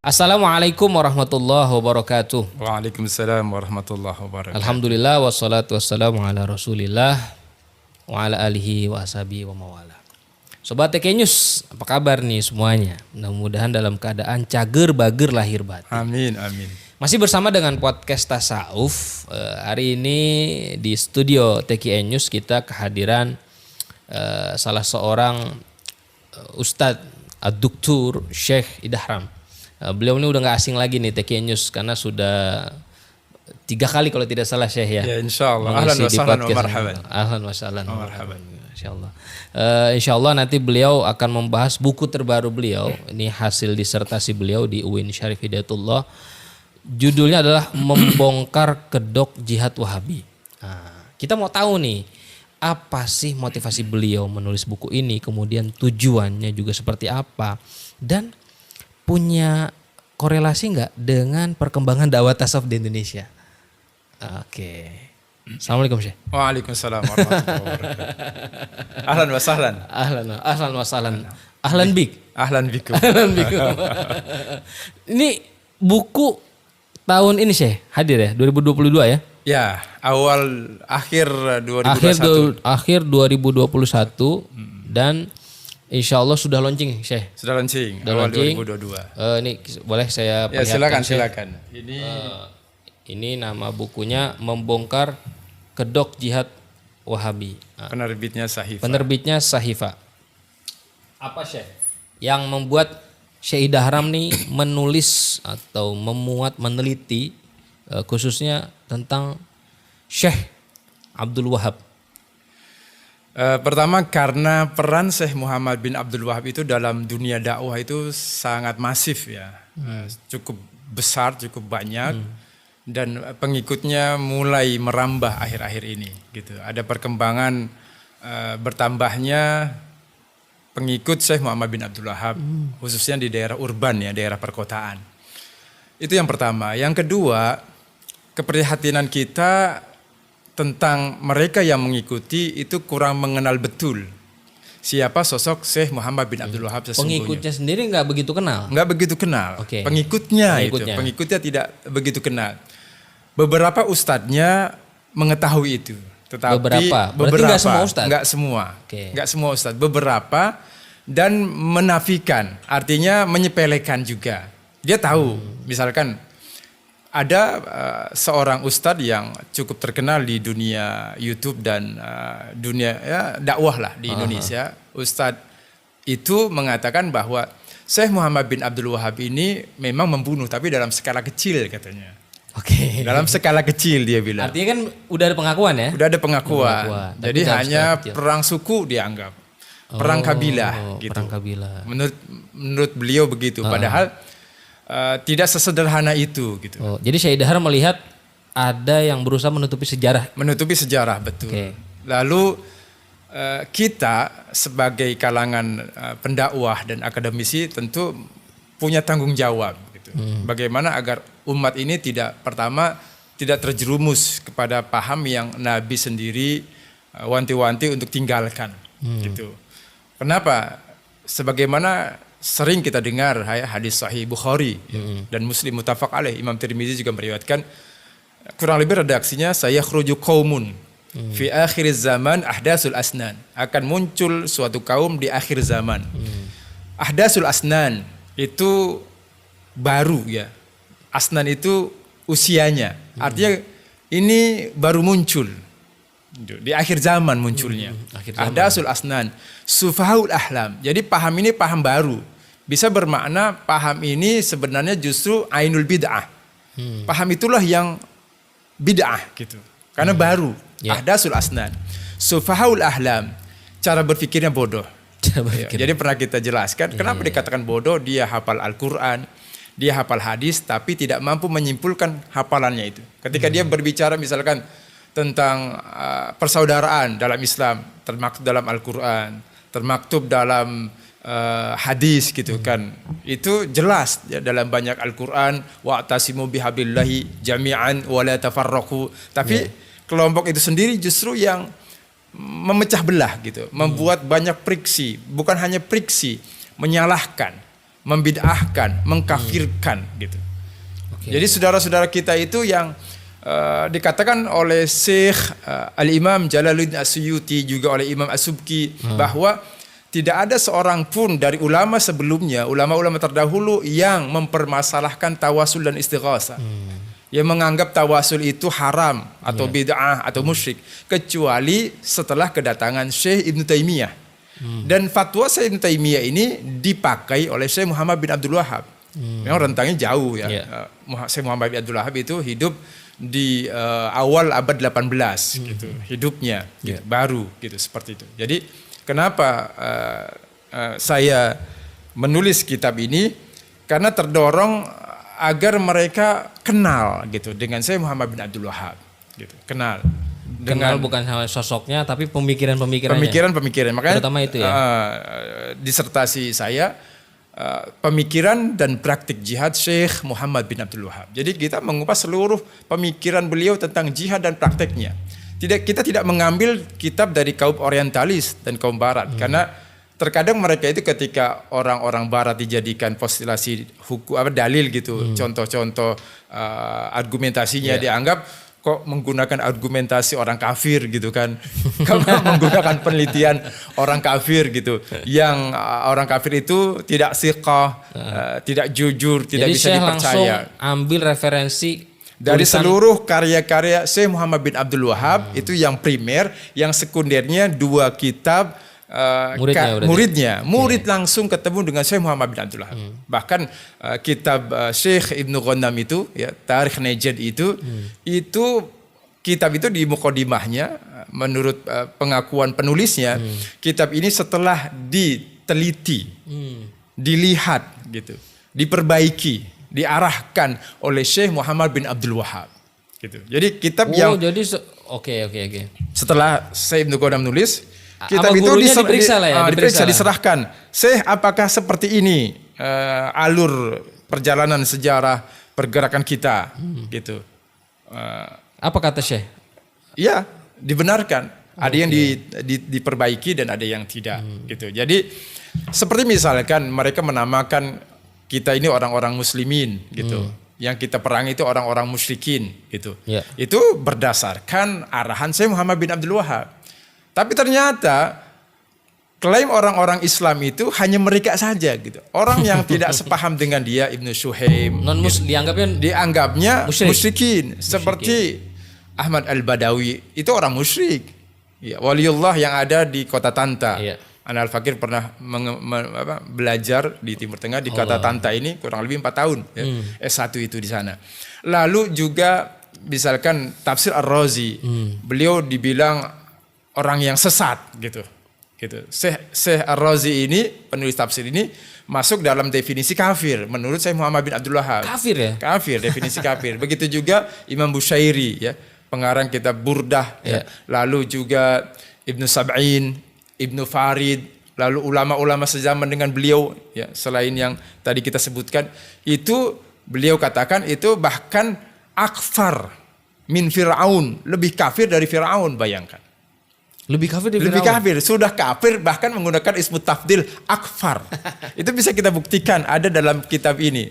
Assalamualaikum warahmatullahi wabarakatuh. Waalaikumsalam warahmatullahi wabarakatuh. Alhamdulillah wassalatu wassalamu ala rasulillah wa ala alihi wa ashabihi wa mawala. Sobat TK News, apa kabar nih semuanya? Mudah-mudahan dalam keadaan cager bager lahir batin. Amin, amin. Masih bersama dengan podcast Tasawuf. Hari ini di studio TK News kita kehadiran salah seorang Ustadz Ad-Duktur Syekh Idahram. Beliau ini udah gak asing lagi nih TK News karena sudah 3 kali kalau tidak salah Syekh ya. Ya insyaallah. Ahlan wa sahlan wa marhaban. Ahlan wa sahlan wa marhaban. Insyaallah. Insyaallah nanti beliau akan membahas buku terbaru beliau. Ini hasil disertasi beliau di UIN Syarif Hidayatullah. Judulnya adalah Membongkar Kedok Jihad Wahabi. Nah, kita mau tahu nih apa sih motivasi beliau menulis buku ini, kemudian tujuannya juga seperti apa, dan punya korelasi nggak dengan perkembangan dakwah tasawuf di Indonesia? Oke. Assalamualaikum Syekh. Waalaikumsalam warahmatullahi wabarakatuh. Ahlan wa sahlan. Ahlan wa sahlan. Ahlan bik. Ahlan bikum. Ahlan bikum. Ini buku tahun ini Syekh hadir ya, 2022 ya? Ya, akhir 2021. Akhir 2021 dan insya Allah sudah launching, Syekh. Sudah launching, awal 2022. Ini boleh saya perlihatkan? Ya silakan. Ini nama bukunya Membongkar Kedok Jihad Wahabi. Penerbitnya Sahifa. Apa Syekh yang membuat Syekh Idahram nih menulis atau meneliti khususnya tentang Syekh Abdul Wahab? Pertama karena peran Syekh Muhammad bin Abdul Wahab itu dalam dunia dakwah itu sangat masif ya, cukup besar, cukup banyak, dan pengikutnya mulai merambah akhir-akhir ini. Gitu. Ada perkembangan bertambahnya pengikut Syekh Muhammad bin Abdul Wahab, khususnya di daerah urban ya, daerah perkotaan. Itu yang pertama. Yang kedua, keprihatinan kita tentang mereka yang mengikuti itu kurang mengenal betul siapa sosok Syekh Muhammad bin Abdul Wahab sesungguhnya. Pengikutnya sendiri nggak begitu kenal? Nggak begitu kenal. Okay. Pengikutnya tidak begitu kenal. Beberapa ustadznya mengetahui itu, tetapi beberapa nggak semua ustadz? Nggak semua. Okay. Nggak semua ustadz. Beberapa dan menafikan, artinya menyepelekan juga. Dia tahu, misalkan ada seorang ustadz yang cukup terkenal di dunia YouTube dan dunia ya, dakwah lah di Indonesia. Ustadz itu mengatakan bahwa Syekh Muhammad bin Abdul Wahab ini memang membunuh, tapi dalam skala kecil katanya. Oke. Dalam skala kecil dia bilang. Artinya kan udah ada pengakuan ya? Udah ada pengakuan. Jadi hanya perang suku dianggap, perang kabilah gitu. Perang kabilah. Menurut beliau begitu. Padahal tidak sesederhana itu gitu. Jadi Syekh Idahram melihat ada yang berusaha menutupi sejarah. Menutupi sejarah, betul. Okay. Lalu kita sebagai kalangan pendakwah dan akademisi tentu punya tanggung jawab gitu. Bagaimana agar umat ini tidak terjerumus kepada paham yang Nabi sendiri wanti-wanti untuk tinggalkan gitu. Kenapa? Sebagaimana sering kita dengar hadis sahih Bukhari dan Muslim muttafaq alaih, Imam Tirmizi juga meriwayatkan, kurang lebih redaksinya, sayakhruju qaumun fi akhir zaman ahdasul asnan, akan muncul suatu kaum di akhir zaman. Ahdasul asnan itu baru ya, asnan itu usianya, artinya ini baru muncul di akhir zaman munculnya. Ahdasul asnan sufahaul ahlam, jadi paham ini paham baru. Bisa bermakna paham ini sebenarnya justru ainul bid'ah. Paham itulah yang bid'ah gitu. Karena baru. Ahdasul asnan. Sufahaul ahlam. Cara berpikirnya bodoh. Jadi pernah kita jelaskan kenapa dikatakan bodoh. Dia hafal Al-Quran, dia hafal hadis, tapi tidak mampu menyimpulkan hafalannya itu. Ketika dia berbicara misalkan tentang persaudaraan dalam Islam, termaktub dalam Al-Quran, termaktub dalam hadis gitu kan, itu jelas ya, dalam banyak Al-Quran, wa'tasimu bihablillahi jami'an wa la tafarraqu, tapi kelompok itu sendiri justru yang memecah belah gitu, membuat banyak friksi, bukan hanya friksi, menyalahkan, membid'ahkan, mengkafirkan gitu. Jadi saudara-saudara kita itu yang dikatakan oleh Syekh Al-Imam Jalaluddin As-Suyuti juga oleh Imam As-Subki bahwa tidak ada seorang pun dari ulama sebelumnya, ulama-ulama terdahulu yang mempermasalahkan tawasul dan istighatsah. Yang menganggap tawasul itu haram atau bid'ah atau musyrik kecuali setelah kedatangan Syekh Ibnu Taimiyah. Dan fatwa Syekh Ibnu Taimiyah ini dipakai oleh Syekh Muhammad bin Abdul Wahhab. Memang rentangnya jauh ya. Syekh Muhammad bin Abdul Wahhab itu hidup di awal abad 18 gitu. Hidupnya gitu, baru gitu seperti itu. Jadi kenapa saya menulis kitab ini? Karena terdorong agar mereka kenal gitu dengan Syekh Muhammad bin Abdul Wahhab gitu. Kenal bukan sama sosoknya tapi pemikiran-pemikirannya. Pemikiran. Makanya terutama itu ya. Disertasi saya pemikiran dan praktik jihad Syekh Muhammad bin Abdul Wahhab. Jadi kita mengupas seluruh pemikiran beliau tentang jihad dan prakteknya. Kita tidak mengambil kitab dari kaum orientalis dan kaum barat karena terkadang mereka itu ketika orang-orang barat dijadikan postulasi hukum dalil gitu, contoh-contoh argumentasinya dianggap kok menggunakan argumentasi orang kafir gitu kan. Kok menggunakan penelitian orang kafir gitu. Yang orang kafir itu tidak siqah, tidak jujur, tidak bisa dipercaya. Jadi saya langsung ambil referensi dari seluruh karya-karya Syekh Muhammad bin Abdul Wahhab itu yang primer, yang sekundernya 2 kitab murid langsung ketemu dengan Syekh Muhammad bin Abdul Wahhab. Bahkan kitab Syekh Ibnu Ghanam itu ya Tarikh Najd itu kitab itu di mukadimahnya menurut pengakuan penulisnya kitab ini setelah diteliti, dilihat gitu, diperbaiki, diarahkan oleh Syekh Muhammad bin Abdul Wahhab gitu. Jadi kitab oke. Setelah Syekh Ibnu Ghanam nulis kitab itu diperiksa, diserahkan. Syekh, apakah seperti ini alur perjalanan sejarah pergerakan kita gitu. Apa kata Syekh? Ya, dibenarkan. Ada yang diperbaiki dan ada yang tidak gitu. Jadi seperti misalkan mereka menamakan kita ini orang-orang muslimin gitu. Yang kita perang itu orang-orang musyrikin gitu. Itu berdasarkan arahan Syekh Muhammad bin Abdul Wahhab. Tapi ternyata klaim orang-orang Islam itu hanya mereka saja gitu. Orang yang tidak sepaham dengan dia, Ibnu Syuhaim, dianggapnya musyrikin. Seperti Ahmad Al-Badawi itu orang musyrik. Ya, waliullah yang ada di kota Tanta. Ana Al-Fakir pernah belajar di Timur Tengah di kota Tanta ini kurang lebih 4 tahun. Ya. S1 itu di sana. Lalu juga misalkan Tafsir Ar-Razi. Beliau dibilang orang yang sesat gitu. Syekh Ar-Razi ini, penulis tafsir ini masuk dalam definisi kafir menurut Syekh Muhammad bin Abdul Wahhab. Kafir ya? Kafir, definisi kafir. Begitu juga Imam Bushairi ya, pengarang kitab Burdah ya. Lalu juga Ibnu Sab'in, Ibnu Farid, lalu ulama-ulama sezaman dengan beliau ya, selain yang tadi kita sebutkan, itu beliau katakan itu bahkan akfar min Fir'aun, lebih kafir dari Fir'aun, bayangkan. Lebih kafir, sudah kafir bahkan menggunakan ismu tafdil akfar. Itu bisa kita buktikan ada dalam kitab ini.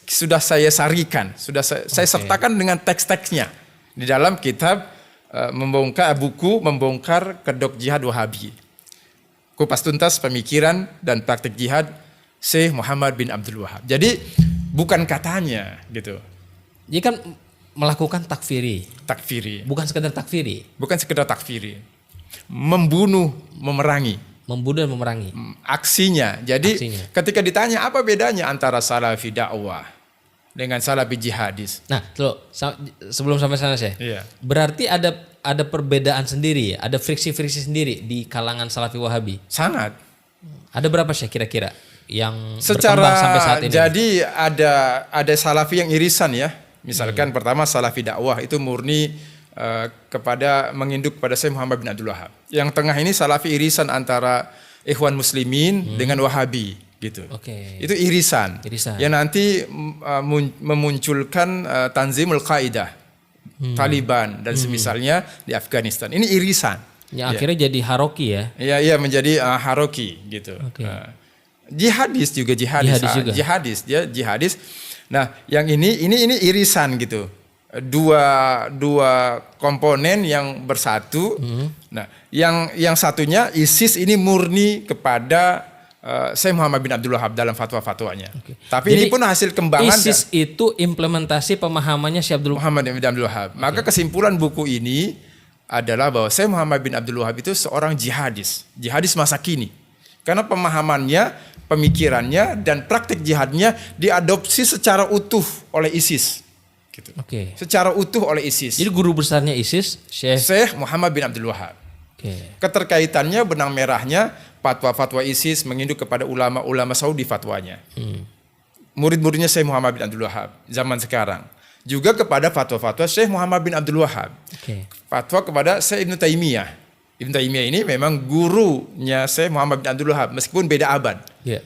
Sudah saya sarikan, sudah saya sertakan dengan teks-teksnya di dalam kitab membongkar kedok jihad Wahabi. Kupas tuntas pemikiran dan praktik jihad Syekh Muhammad bin Abdul Wahhab. Jadi bukan katanya gitu. Jadi kan melakukan takfiri. Bukan sekedar takfiri. Membunuh, memerangi. Aksinya. Jadi ketika ditanya apa bedanya antara salafi dakwah dengan salafi jihadis. Nah, sebelum sampai sana Syekh. Berarti ada perbedaan sendiri ya? Ada friksi-friksi sendiri di kalangan salafi Wahabi? Sangat. Ada berapa Syekh kira-kira yang secara berkembang sampai saat ini? Jadi ada salafi yang irisan ya. Misalkan pertama salafi dakwah itu murni kepada menginduk pada Syekh Muhammad bin Abdul Wahhab. Yang tengah ini salafi irisan antara Ikhwan Muslimin dengan Wahabi gitu. Itu irisan. Yang nanti memunculkan Tanzimul Qaeda, Taliban dan semisalnya di Afghanistan. Ini irisan. Yang akhirnya jadi Haroki ya? Iya menjadi Haroki gitu. Jihadis juga jihadis. Jihadis juga. Jihadis, dia jihadis. Nah, yang ini irisan gitu. Dua komponen yang bersatu. Nah, yang satunya ISIS ini murni kepada Syekh Muhammad bin Abdul Wahab dalam fatwa-fatwanya. Oke. Tapi Jadi, ini pun hasil kembangan ISIS itu implementasi pemahamannya Syekh Abdul Muhammad bin Abdul Wahab. Maka kesimpulan buku ini adalah bahwa Syekh Muhammad bin Abdul Wahab itu seorang jihadis masa kini. Karena pemahamannya, pemikirannya, dan praktik jihadnya diadopsi secara utuh oleh ISIS. Gitu. Oke. Secara utuh oleh ISIS. Jadi guru besarnya ISIS Syekh Muhammad bin Abdul Wahab. Oke. Keterkaitannya benang merahnya fatwa-fatwa ISIS menginduk kepada ulama-ulama Saudi fatwanya. Murid-muridnya Syekh Muhammad bin Abdul Wahab zaman sekarang. Juga kepada fatwa-fatwa Syekh Muhammad bin Abdul Wahab. Oke. Fatwa kepada Syekh Ibnu Taimiyah. Ibnu Taimiyah ini memang gurunya Syekh Muhammad bin Abdul Wahab meskipun beda abad. Iya.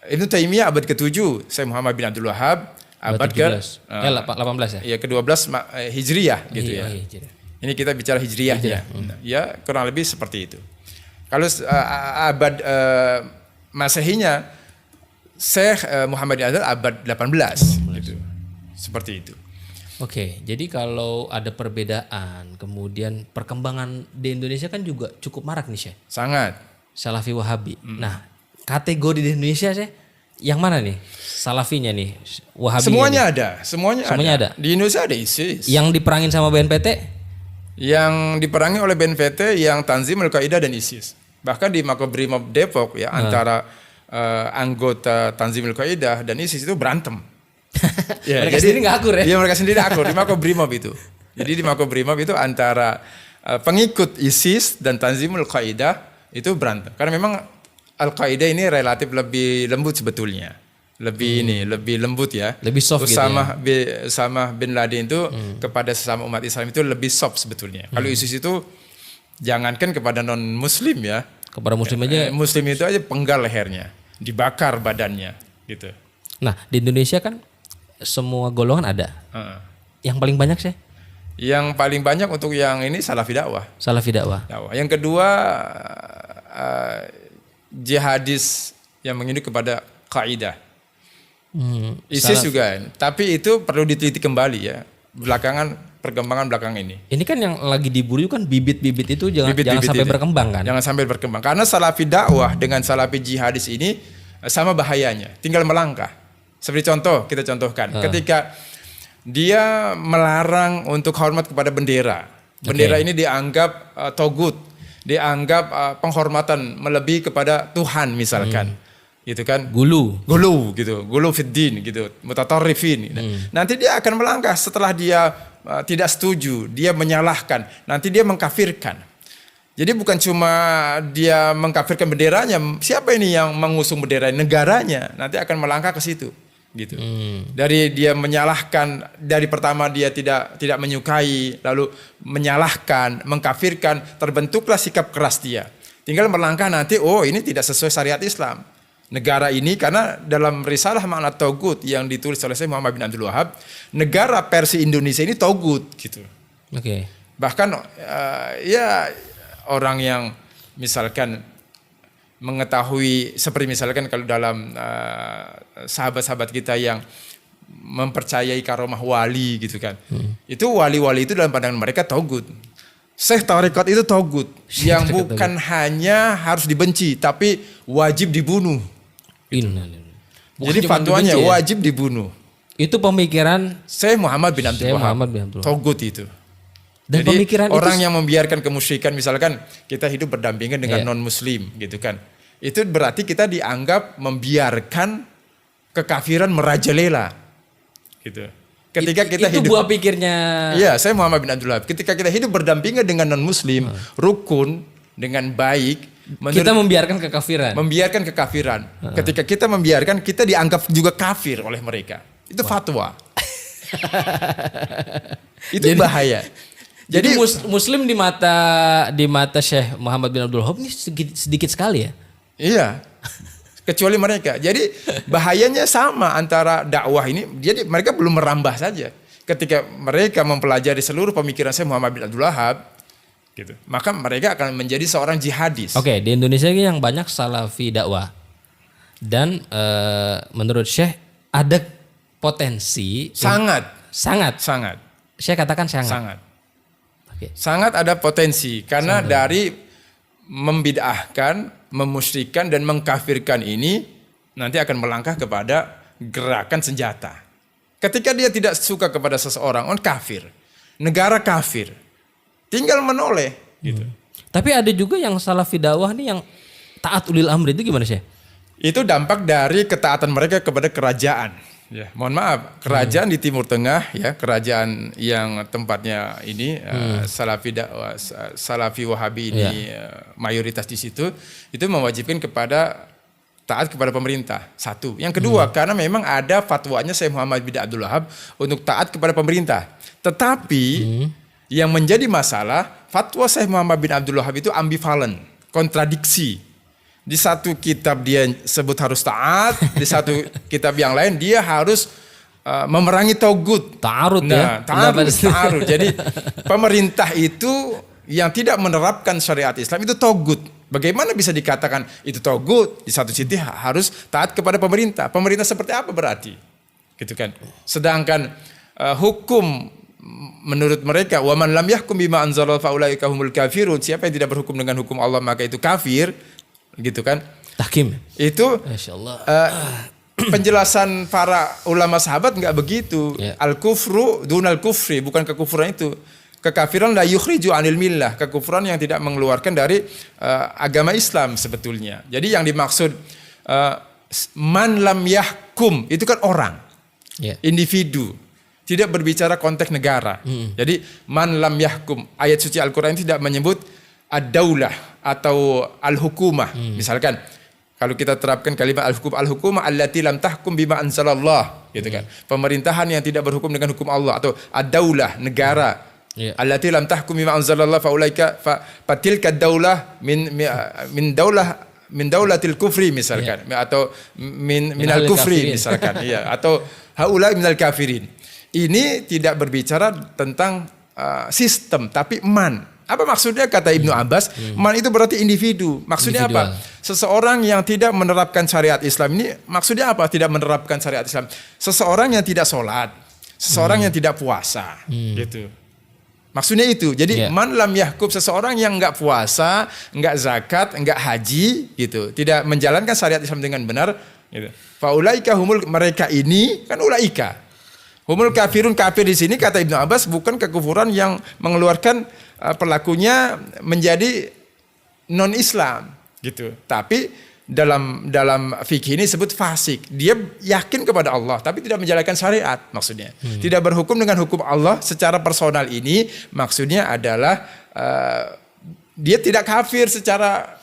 Ibnu Taimiyah abad ke-7, Syekh Muhammad bin Abdul Wahab abad 17. 18 ya? Ya ke-12 Hijriyah gitu ya. Iya. Ini kita bicara Hijriyah ya. Ya kurang lebih seperti itu. Kalau abad Masehinya Syekh Muhammad bin Abdul abad 18 gitu. Seperti itu. Oke, jadi kalau ada perbedaan, kemudian perkembangan di Indonesia kan juga cukup marak nih Syekh. Sangat. Salafi Wahabi. Nah, kategori di Indonesia Syekh, yang mana nih? Salafinya nih, Wahabi. Semuanya ada, semuanya ada. Di Indonesia ada ISIS. Yang diperangin sama BNPT? Yang diperangi oleh BNPT yang Tanzim Al-Qaeda dan ISIS. Bahkan di Makobrimob Depok ya antara anggota Tanzim Al-Qaeda dan ISIS itu berantem. Ya, mereka sendiri nggak akur ya? Iya mereka sendiri akur di Makobrimob itu. Jadi di Makobrimob itu antara pengikut ISIS dan Tanzim Al-Qaeda itu berantem. Karena memang Al-Qaeda ini relatif lebih lembut sebetulnya. Lebih lembut ya. Lebih soft Usama bin Laden itu kepada sesama umat Islam itu lebih soft sebetulnya. Kalau ISIS itu jangankan kepada non muslim ya. Kepada muslim aja. Muslim itu aja penggal lehernya, dibakar badannya gitu. Nah, di Indonesia kan semua golongan ada. Yang paling banyak sih? Yang paling banyak untuk yang ini Salafi dakwah. Salafi dakwah. Yang kedua jihadis yang menginduk kepada kaidah. ISIS juga, tapi itu perlu diteliti kembali ya. Perkembangan belakang ini. Ini kan yang lagi diburu kan bibit-bibit itu jangan sampai berkembang kan? Jangan sampai berkembang. Karena Salafi dakwah dengan Salafi jihadis ini sama bahayanya. Tinggal melangkah. Seperti kita contohkan. Ketika dia melarang untuk hormat kepada bendera. Bendera ini dianggap togut. Dianggap penghormatan melebihi kepada Tuhan misalkan. Gitu kan, gulu gitu, gulu fiddin gitu, mutatarrifin. Nanti dia akan melangkah setelah dia tidak setuju, dia menyalahkan, nanti dia mengkafirkan. Jadi bukan cuma dia mengkafirkan benderanya, siapa ini yang mengusung bendera negaranya, nanti akan melangkah ke situ, gitu. Dari dia menyalahkan, dari pertama dia tidak menyukai, lalu menyalahkan, mengkafirkan, terbentuklah sikap keras dia. Tinggal melangkah nanti, oh ini tidak sesuai syariat Islam. Negara ini karena dalam risalah makna togut yang ditulis oleh Syekh Muhammad bin Abdul Wahab, negara Persia Indonesia ini togut gitu. Oke. Bahkan ya orang yang misalkan mengetahui seperti misalkan kalau dalam sahabat-sahabat kita yang mempercayai karomah wali gitu kan. Itu wali-wali itu dalam pandangan mereka togut. Syekh tarekat itu togut yang bukan hanya harus dibenci tapi wajib dibunuh. Jadi fatwanya wajib dibunuh. Itu pemikiran Syekh Muhammad bin Abdul Wahab. Togut itu. Dan jadi pemikiran orang itu... yang membiarkan kemusyrikan misalkan kita hidup berdampingan dengan non muslim gitu kan. Itu berarti kita dianggap membiarkan kekafiran merajalela. Gitu. Ketika kita itu hidup, buah pikirnya. Iya, saya Muhammad bin Abdul Wahab. Ketika kita hidup berdampingan dengan non muslim, rukun dengan baik, kita membiarkan kekafiran. Membiarkan kekafiran. Ketika kita membiarkan, kita dianggap juga kafir oleh mereka. Itu fatwa. Itu bahaya. Jadi muslim di mata Syekh Muhammad bin Abdul Wahab ini sedikit sekali ya. Iya. Kecuali mereka. Jadi bahayanya sama antara dakwah ini. Jadi mereka belum merambah saja. Ketika mereka mempelajari seluruh pemikiran Syekh Muhammad bin Abdul Wahab, gitu, maka mereka akan menjadi seorang jihadis. Oke, di Indonesia ini yang banyak salafi dakwah. Dan menurut Syekh ada potensi Sangat. sangat. Syekh katakan sangat. Oke. Sangat ada potensi karena dari membid'ahkan, memusyrikan dan mengkafirkan ini nanti akan melangkah kepada gerakan senjata. Ketika dia tidak suka kepada seseorang, kafir. Negara kafir. Tinggal menoleh gitu. Tapi ada juga yang salafi dakwah nih yang taat ulil amri, itu gimana Syekh? Itu dampak dari ketaatan mereka kepada kerajaan. Ya, mohon maaf, kerajaan di Timur Tengah, ya, kerajaan yang tempatnya ini Salafi Wahabi ini mayoritas di situ, itu mewajibkan kepada taat kepada pemerintah. Satu. Yang kedua, karena memang ada fatwanya Syekh Muhammad bin Abdul Wahab untuk taat kepada pemerintah. Tetapi yang menjadi masalah, fatwa Syekh Muhammad bin Abdul Wahab itu ambivalen, kontradiksi. Di satu kitab dia sebut harus taat, di satu kitab yang lain dia harus memerangi togut. Ta'arud Nah, ya. ta'arud. Jadi pemerintah itu yang tidak menerapkan syariat Islam itu togut. Bagaimana bisa dikatakan itu togut? Di satu sisi harus taat kepada pemerintah. Pemerintah seperti apa berarti? Gitu kan. Sedangkan hukum menurut mereka, wa man lam yahkum bima anzalallahu fa ulaika humul kafirun. Siapa yang tidak berhukum dengan hukum Allah maka itu kafir. Gitu kan. Tahkim. Itu Masyaallah. Penjelasan para ulama sahabat enggak begitu. Ya. Al-kufru dunal kufri, bukan kekufuran itu. Kekafiran la yukhriju anil millah, kekufuran yang tidak mengeluarkan dari agama Islam sebetulnya. Jadi yang dimaksud man lam yahkum itu kan orang. Ya. Individu. Tidak berbicara konteks negara. Jadi man lam yahkum, ayat suci Al-Qur'an tidak menyebut ad-daulah atau al-hukumah. Misalkan kalau kita terapkan kalimat al-hukumah allati lam tahkum bima anzalallah, gitu kan. Pemerintahan yang tidak berhukum dengan hukum Allah, atau ad-daulah, negara. Allati lam tahkum bima anzalallah fa ulaika fatilka ad-daulah min daulatil kufri misalkan, atau min al-kufri misalkan, iya, atau haula minal kafirin. Ini tidak berbicara tentang sistem, tapi man. Apa maksudnya kata Ibnu Abbas? Man itu berarti individu. Maksudnya Individual. apa? Seseorang yang tidak menerapkan syariat Islam ini maksudnya apa? Tidak menerapkan syariat Islam. Seseorang yang tidak sholat, seseorang yang tidak puasa, gitu. Maksudnya itu. Jadi man lam yahkum, seseorang yang enggak puasa, enggak zakat, enggak haji, gitu. Tidak menjalankan syariat Islam dengan benar, gitu. Faulaika humul, mereka ini kan ulaika. Humul kafirun, kafir di sini kata Ibnu Abbas bukan kekufuran yang mengeluarkan pelakunya menjadi non Islam, gitu. Tapi dalam fikih ini disebut fasik. Dia yakin kepada Allah tapi tidak menjalankan syariat maksudnya. Tidak berhukum dengan hukum Allah secara personal ini maksudnya adalah dia tidak kafir secara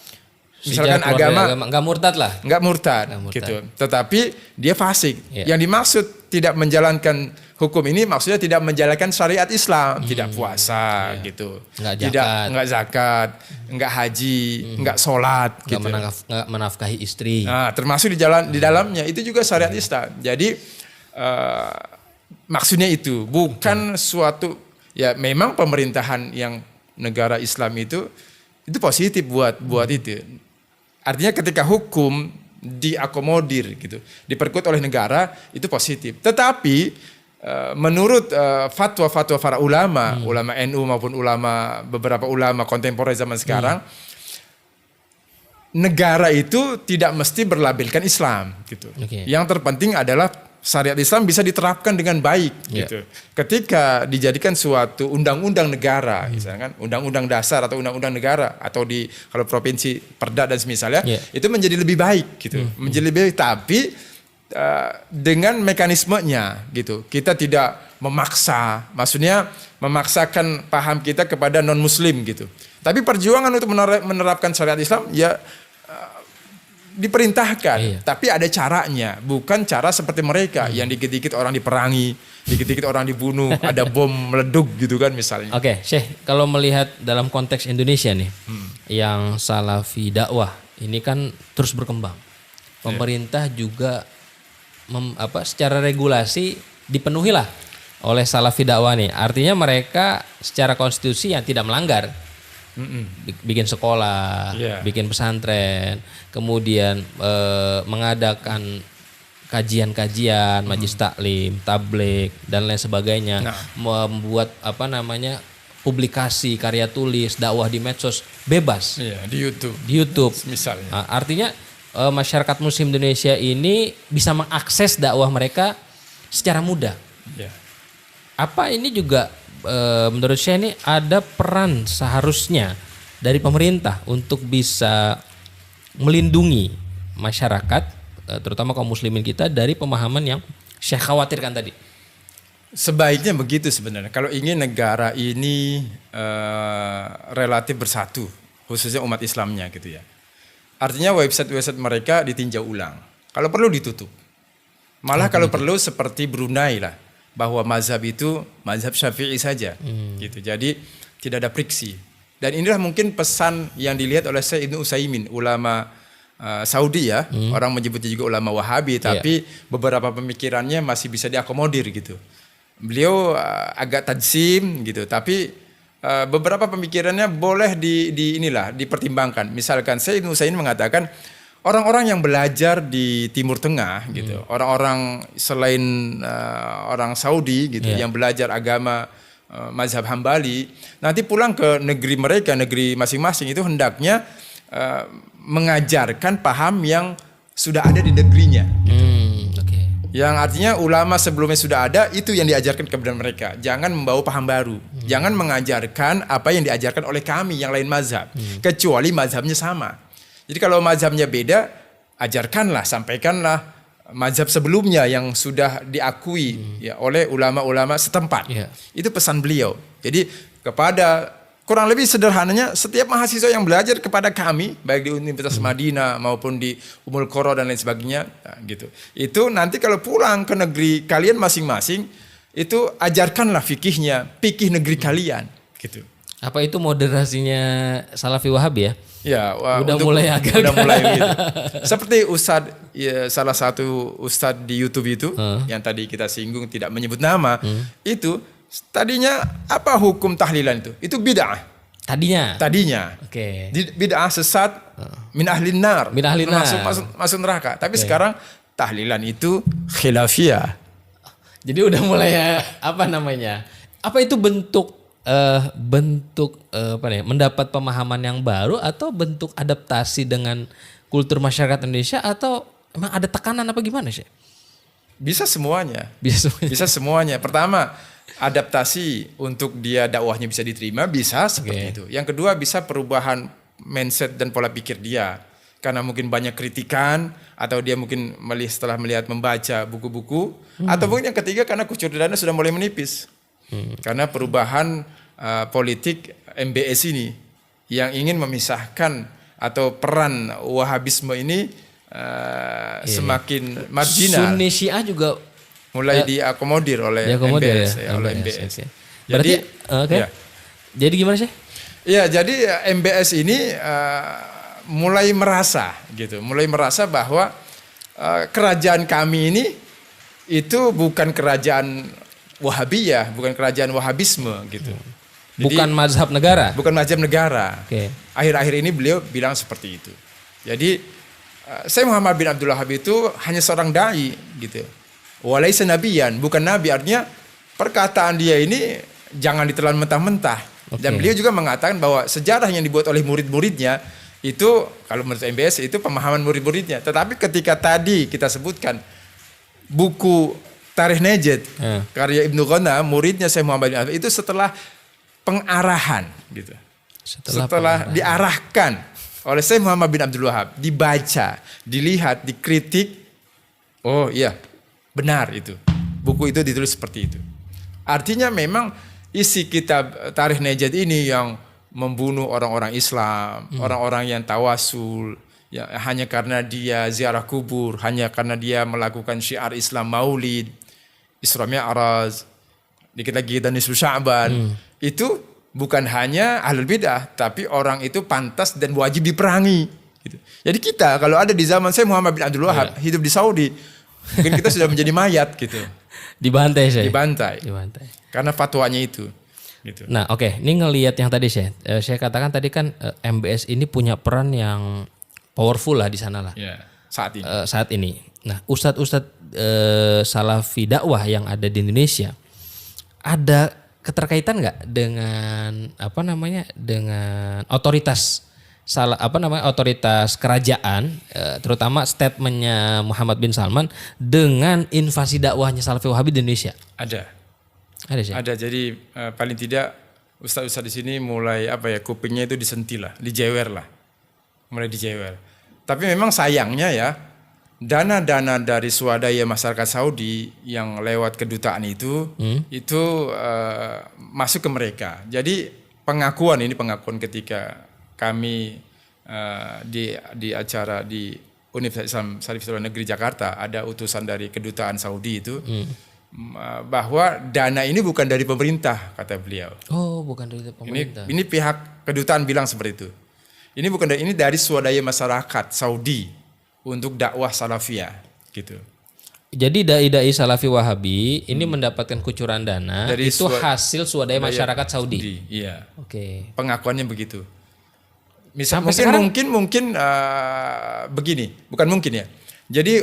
misalkan agama enggak murtad lah. Enggak murtad, gitu. Tetapi dia fasik. Yang dimaksud tidak menjalankan hukum ini maksudnya tidak menjalankan syariat Islam, tidak puasa, gitu. Enggak zakat, enggak haji, enggak sholat, gitu. Enggak menafkahi istri. Nah, termasuk di dalamnya itu juga syariat Islam. Jadi maksudnya itu bukan suatu, ya memang pemerintahan yang negara Islam itu positif buat itu. Artinya ketika hukum diakomodir gitu, diperkuat oleh negara itu positif. Tetapi menurut fatwa-fatwa para ulama, ulama NU maupun beberapa ulama kontemporer zaman sekarang, negara itu tidak mesti berlabelkan Islam gitu. Yang terpenting adalah syariat Islam bisa diterapkan dengan baik gitu. Ketika dijadikan suatu undang-undang negara, misalkan undang-undang dasar atau undang-undang negara, atau kalau provinsi perda dan semisalnya, itu menjadi lebih baik gitu. Menjadi lebih baik, tapi dengan mekanismenya gitu. Kita tidak memaksa, maksudnya memaksakan paham kita kepada non muslim gitu. Tapi perjuangan untuk menerapkan syariat Islam ya diperintahkan, tapi ada caranya, bukan cara seperti mereka yang dikit-dikit orang diperangi, dikit-dikit orang dibunuh, ada bom meleduk gitu kan misalnya. Oke, Syekh, kalau melihat dalam konteks Indonesia nih, yang salafi dakwah ini kan terus berkembang. Pemerintah juga secara regulasi dipenuhi lah oleh salafi dakwah nih. Artinya mereka secara konstitusi yang tidak melanggar. Bikin sekolah, bikin pesantren, kemudian mengadakan kajian-kajian, majlis taklim, tabligh dan lain sebagainya, membuat publikasi, karya tulis, dakwah di medsos bebas. Di YouTube. Di YouTube. Misalnya. Nah, artinya masyarakat Muslim Indonesia ini bisa mengakses dakwah mereka secara mudah. Apa ini juga menurut saya ini ada peran seharusnya dari pemerintah untuk bisa melindungi masyarakat, terutama kaum muslimin kita dari pemahaman yang Syekh khawatirkan tadi. Sebaiknya begitu sebenarnya. Kalau ingin negara ini relatif bersatu, khususnya umat Islamnya gitu ya. Artinya website-website mereka ditinjau ulang. Kalau perlu ditutup. Malah kalau perlu seperti Brunei lah, bahwa mazhab itu mazhab Syafi'i saja. Gitu. Jadi tidak ada friksi. Dan inilah mungkin pesan yang dilihat oleh Syekh Ibnu Utsaimin, ulama Saudi ya. Orang menyebutnya juga ulama Wahabi, tapi beberapa pemikirannya masih bisa diakomodir gitu. Beliau agak tajsim gitu, tapi beberapa pemikirannya boleh dipertimbangkan. Misalkan Syekh Ibnu Utsaimin mengatakan orang-orang yang belajar di Timur Tengah gitu, orang-orang selain orang Saudi gitu yang belajar agama mazhab Hambali, nanti pulang ke negeri mereka, negeri masing-masing itu hendaknya mengajarkan paham yang sudah ada di negerinya. Gitu. Yang artinya ulama sebelumnya sudah ada, itu yang diajarkan kepada mereka. Jangan membawa paham baru. Jangan mengajarkan apa yang diajarkan oleh kami yang lain mazhab. Kecuali mazhabnya sama. Jadi kalau mazhabnya beda, ajarkanlah, sampaikanlah mazhab sebelumnya yang sudah diakui ya, oleh ulama-ulama setempat. Itu pesan beliau. Jadi kepada kurang lebih sederhananya setiap mahasiswa yang belajar kepada kami baik di Universitas Madinah maupun di Ummul Qura dan lain sebagainya gitu. Itu nanti kalau pulang ke negeri kalian masing-masing itu ajarkanlah fikih negeri kalian gitu. Apa itu moderasinya Salafi Wahabi ya? Ya, udah mulai agak gitu. Seperti Ustadz salah satu Ustadz di YouTube itu yang tadi kita singgung tidak menyebut nama itu tadinya apa hukum tahlilan itu? Itu bid'ah. Tadinya. Oke. Bid'ah sesat min ahlin nar. Masuk neraka. Tapi sekarang tahlilan itu khilafiyah. Jadi udah mulai apa itu bentuk mendapat pemahaman yang baru atau bentuk adaptasi dengan kultur masyarakat Indonesia atau emang ada tekanan apa gimana sih? Bisa semuanya. Bisa semuanya. Pertama, adaptasi untuk dia dakwahnya bisa diterima, bisa seperti itu. Yang kedua, bisa perubahan mindset dan pola pikir dia. Karena mungkin banyak kritikan atau dia mungkin setelah membaca buku-buku atau mungkin yang ketiga karena kecurigaannya sudah mulai menipis. Karena perubahan politik MBS ini yang ingin memisahkan atau peran Wahabisme ini semakin marginal. Sunni Syiah juga mulai diakomodir oleh MBS. Oleh MBS. Berarti jadi gimana sih? Ya, jadi MBS ini mulai merasa bahwa kerajaan kami ini itu bukan kerajaan Wahabiyah, bukan kerajaan Wahabisme gitu. Jadi, bukan mazhab negara. Bukan mazhab negara. Akhir-akhir ini beliau bilang seperti itu. Jadi saya Muhammad bin Abdul Wahhab itu hanya seorang dai gitu. Walaisa nabiyan, bukan nabi, artinya perkataan dia ini jangan ditelan mentah-mentah. Dan beliau juga mengatakan bahwa sejarah yang dibuat oleh murid-muridnya itu kalau menurut MBS itu pemahaman murid-muridnya. Tetapi ketika tadi kita sebutkan buku Tarikh Najd karya Ibnu Qana, muridnya Syekh Muhammad bin Abdul itu setelah pengarahan gitu. Setelah diarahkan oleh Syekh Muhammad bin Abdul Wahhab, dibaca, dilihat, dikritik. Oh iya, benar itu. Buku itu ditulis seperti itu. Artinya memang isi kitab Tarikh Najd ini yang membunuh orang-orang Islam, orang-orang yang tawasul, ya, hanya karena dia ziarah kubur, hanya karena dia melakukan syiar Islam Maulid, Isra Mi'raj, dikit lagi dan Nisfu Sya'ban, itu bukan hanya ahlul bidah, tapi orang itu pantas dan wajib diperangi. Gitu. Jadi kita kalau ada di zaman saya Muhammad bin Abdul Wahhab hidup di Saudi, mungkin kita sudah menjadi mayat gitu. Dibantai saya. Dibantai. Karena fatwanya itu. gitu. Nah, oke, ini ngelihat yang tadi saya katakan tadi kan MBS ini punya peran yang powerful lah di sana lah. Ya, saat ini. Saat ini. Nah, ustadz-ustadz salafi dakwah yang ada di Indonesia ada keterkaitan nggak dengan dengan otoritas otoritas kerajaan, terutama statementnya Muhammad bin Salman dengan invasi dakwahnya Salafi Wahabi di Indonesia? Ada sih. Ada. Jadi paling tidak ustaz-ustaz di sini mulai kupingnya itu disentil lah, dijewer lah, mulai dijewer. Tapi memang sayangnya ya, dana-dana dari swadaya masyarakat Saudi yang lewat kedutaan itu masuk ke mereka. Jadi pengakuan ketika kami di acara di Universitas Islam Syarif Hidayatullah Negeri Jakarta, ada utusan dari kedutaan Saudi itu bahwa dana ini bukan dari pemerintah, kata beliau. Oh, bukan dari pemerintah. Ini pihak kedutaan bilang seperti itu. Ini bukan dari, ini dari swadaya masyarakat Saudi untuk dakwah salafiyah gitu. Jadi dai-dai Salafi Wahabi ini mendapatkan kucuran dana dari itu hasil swadaya masyarakat Saudi. Iya. Oke. Pengakuannya begitu. Mungkin begini, bukan mungkin ya. Jadi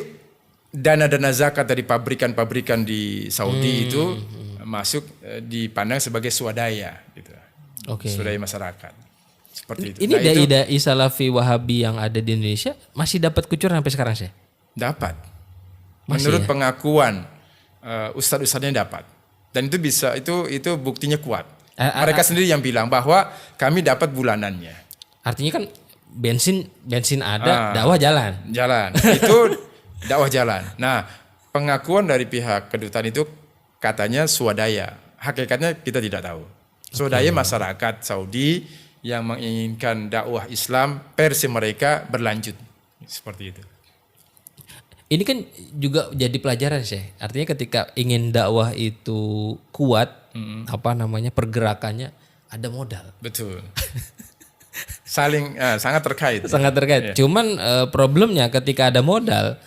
dana-dana zakat dari pabrikan-pabrikan di Saudi itu masuk dipandang sebagai swadaya gitu. Swadaya masyarakat. Seperti itu. Ini dai-dai Salafi Wahabi yang ada di Indonesia masih dapat kucuran sampai sekarang sih? Dapat. Menurut pengakuan ustadz-ustadznya dapat. Dan itu bisa itu buktinya kuat. Mereka sendiri yang bilang bahwa kami dapat bulanannya. Artinya kan bensin ada, dakwah jalan. Itu dakwah jalan. Nah, pengakuan dari pihak kedutaan itu katanya swadaya. Hakikatnya kita tidak tahu. Swadaya masyarakat Saudi yang menginginkan dakwah Islam versi mereka berlanjut. Seperti itu. Ini kan juga jadi pelajaran sih. Artinya ketika ingin dakwah itu kuat, pergerakannya ada modal. Betul. Sangat terkait. Sangat terkait. Ya. Cuman problemnya ketika ada modal,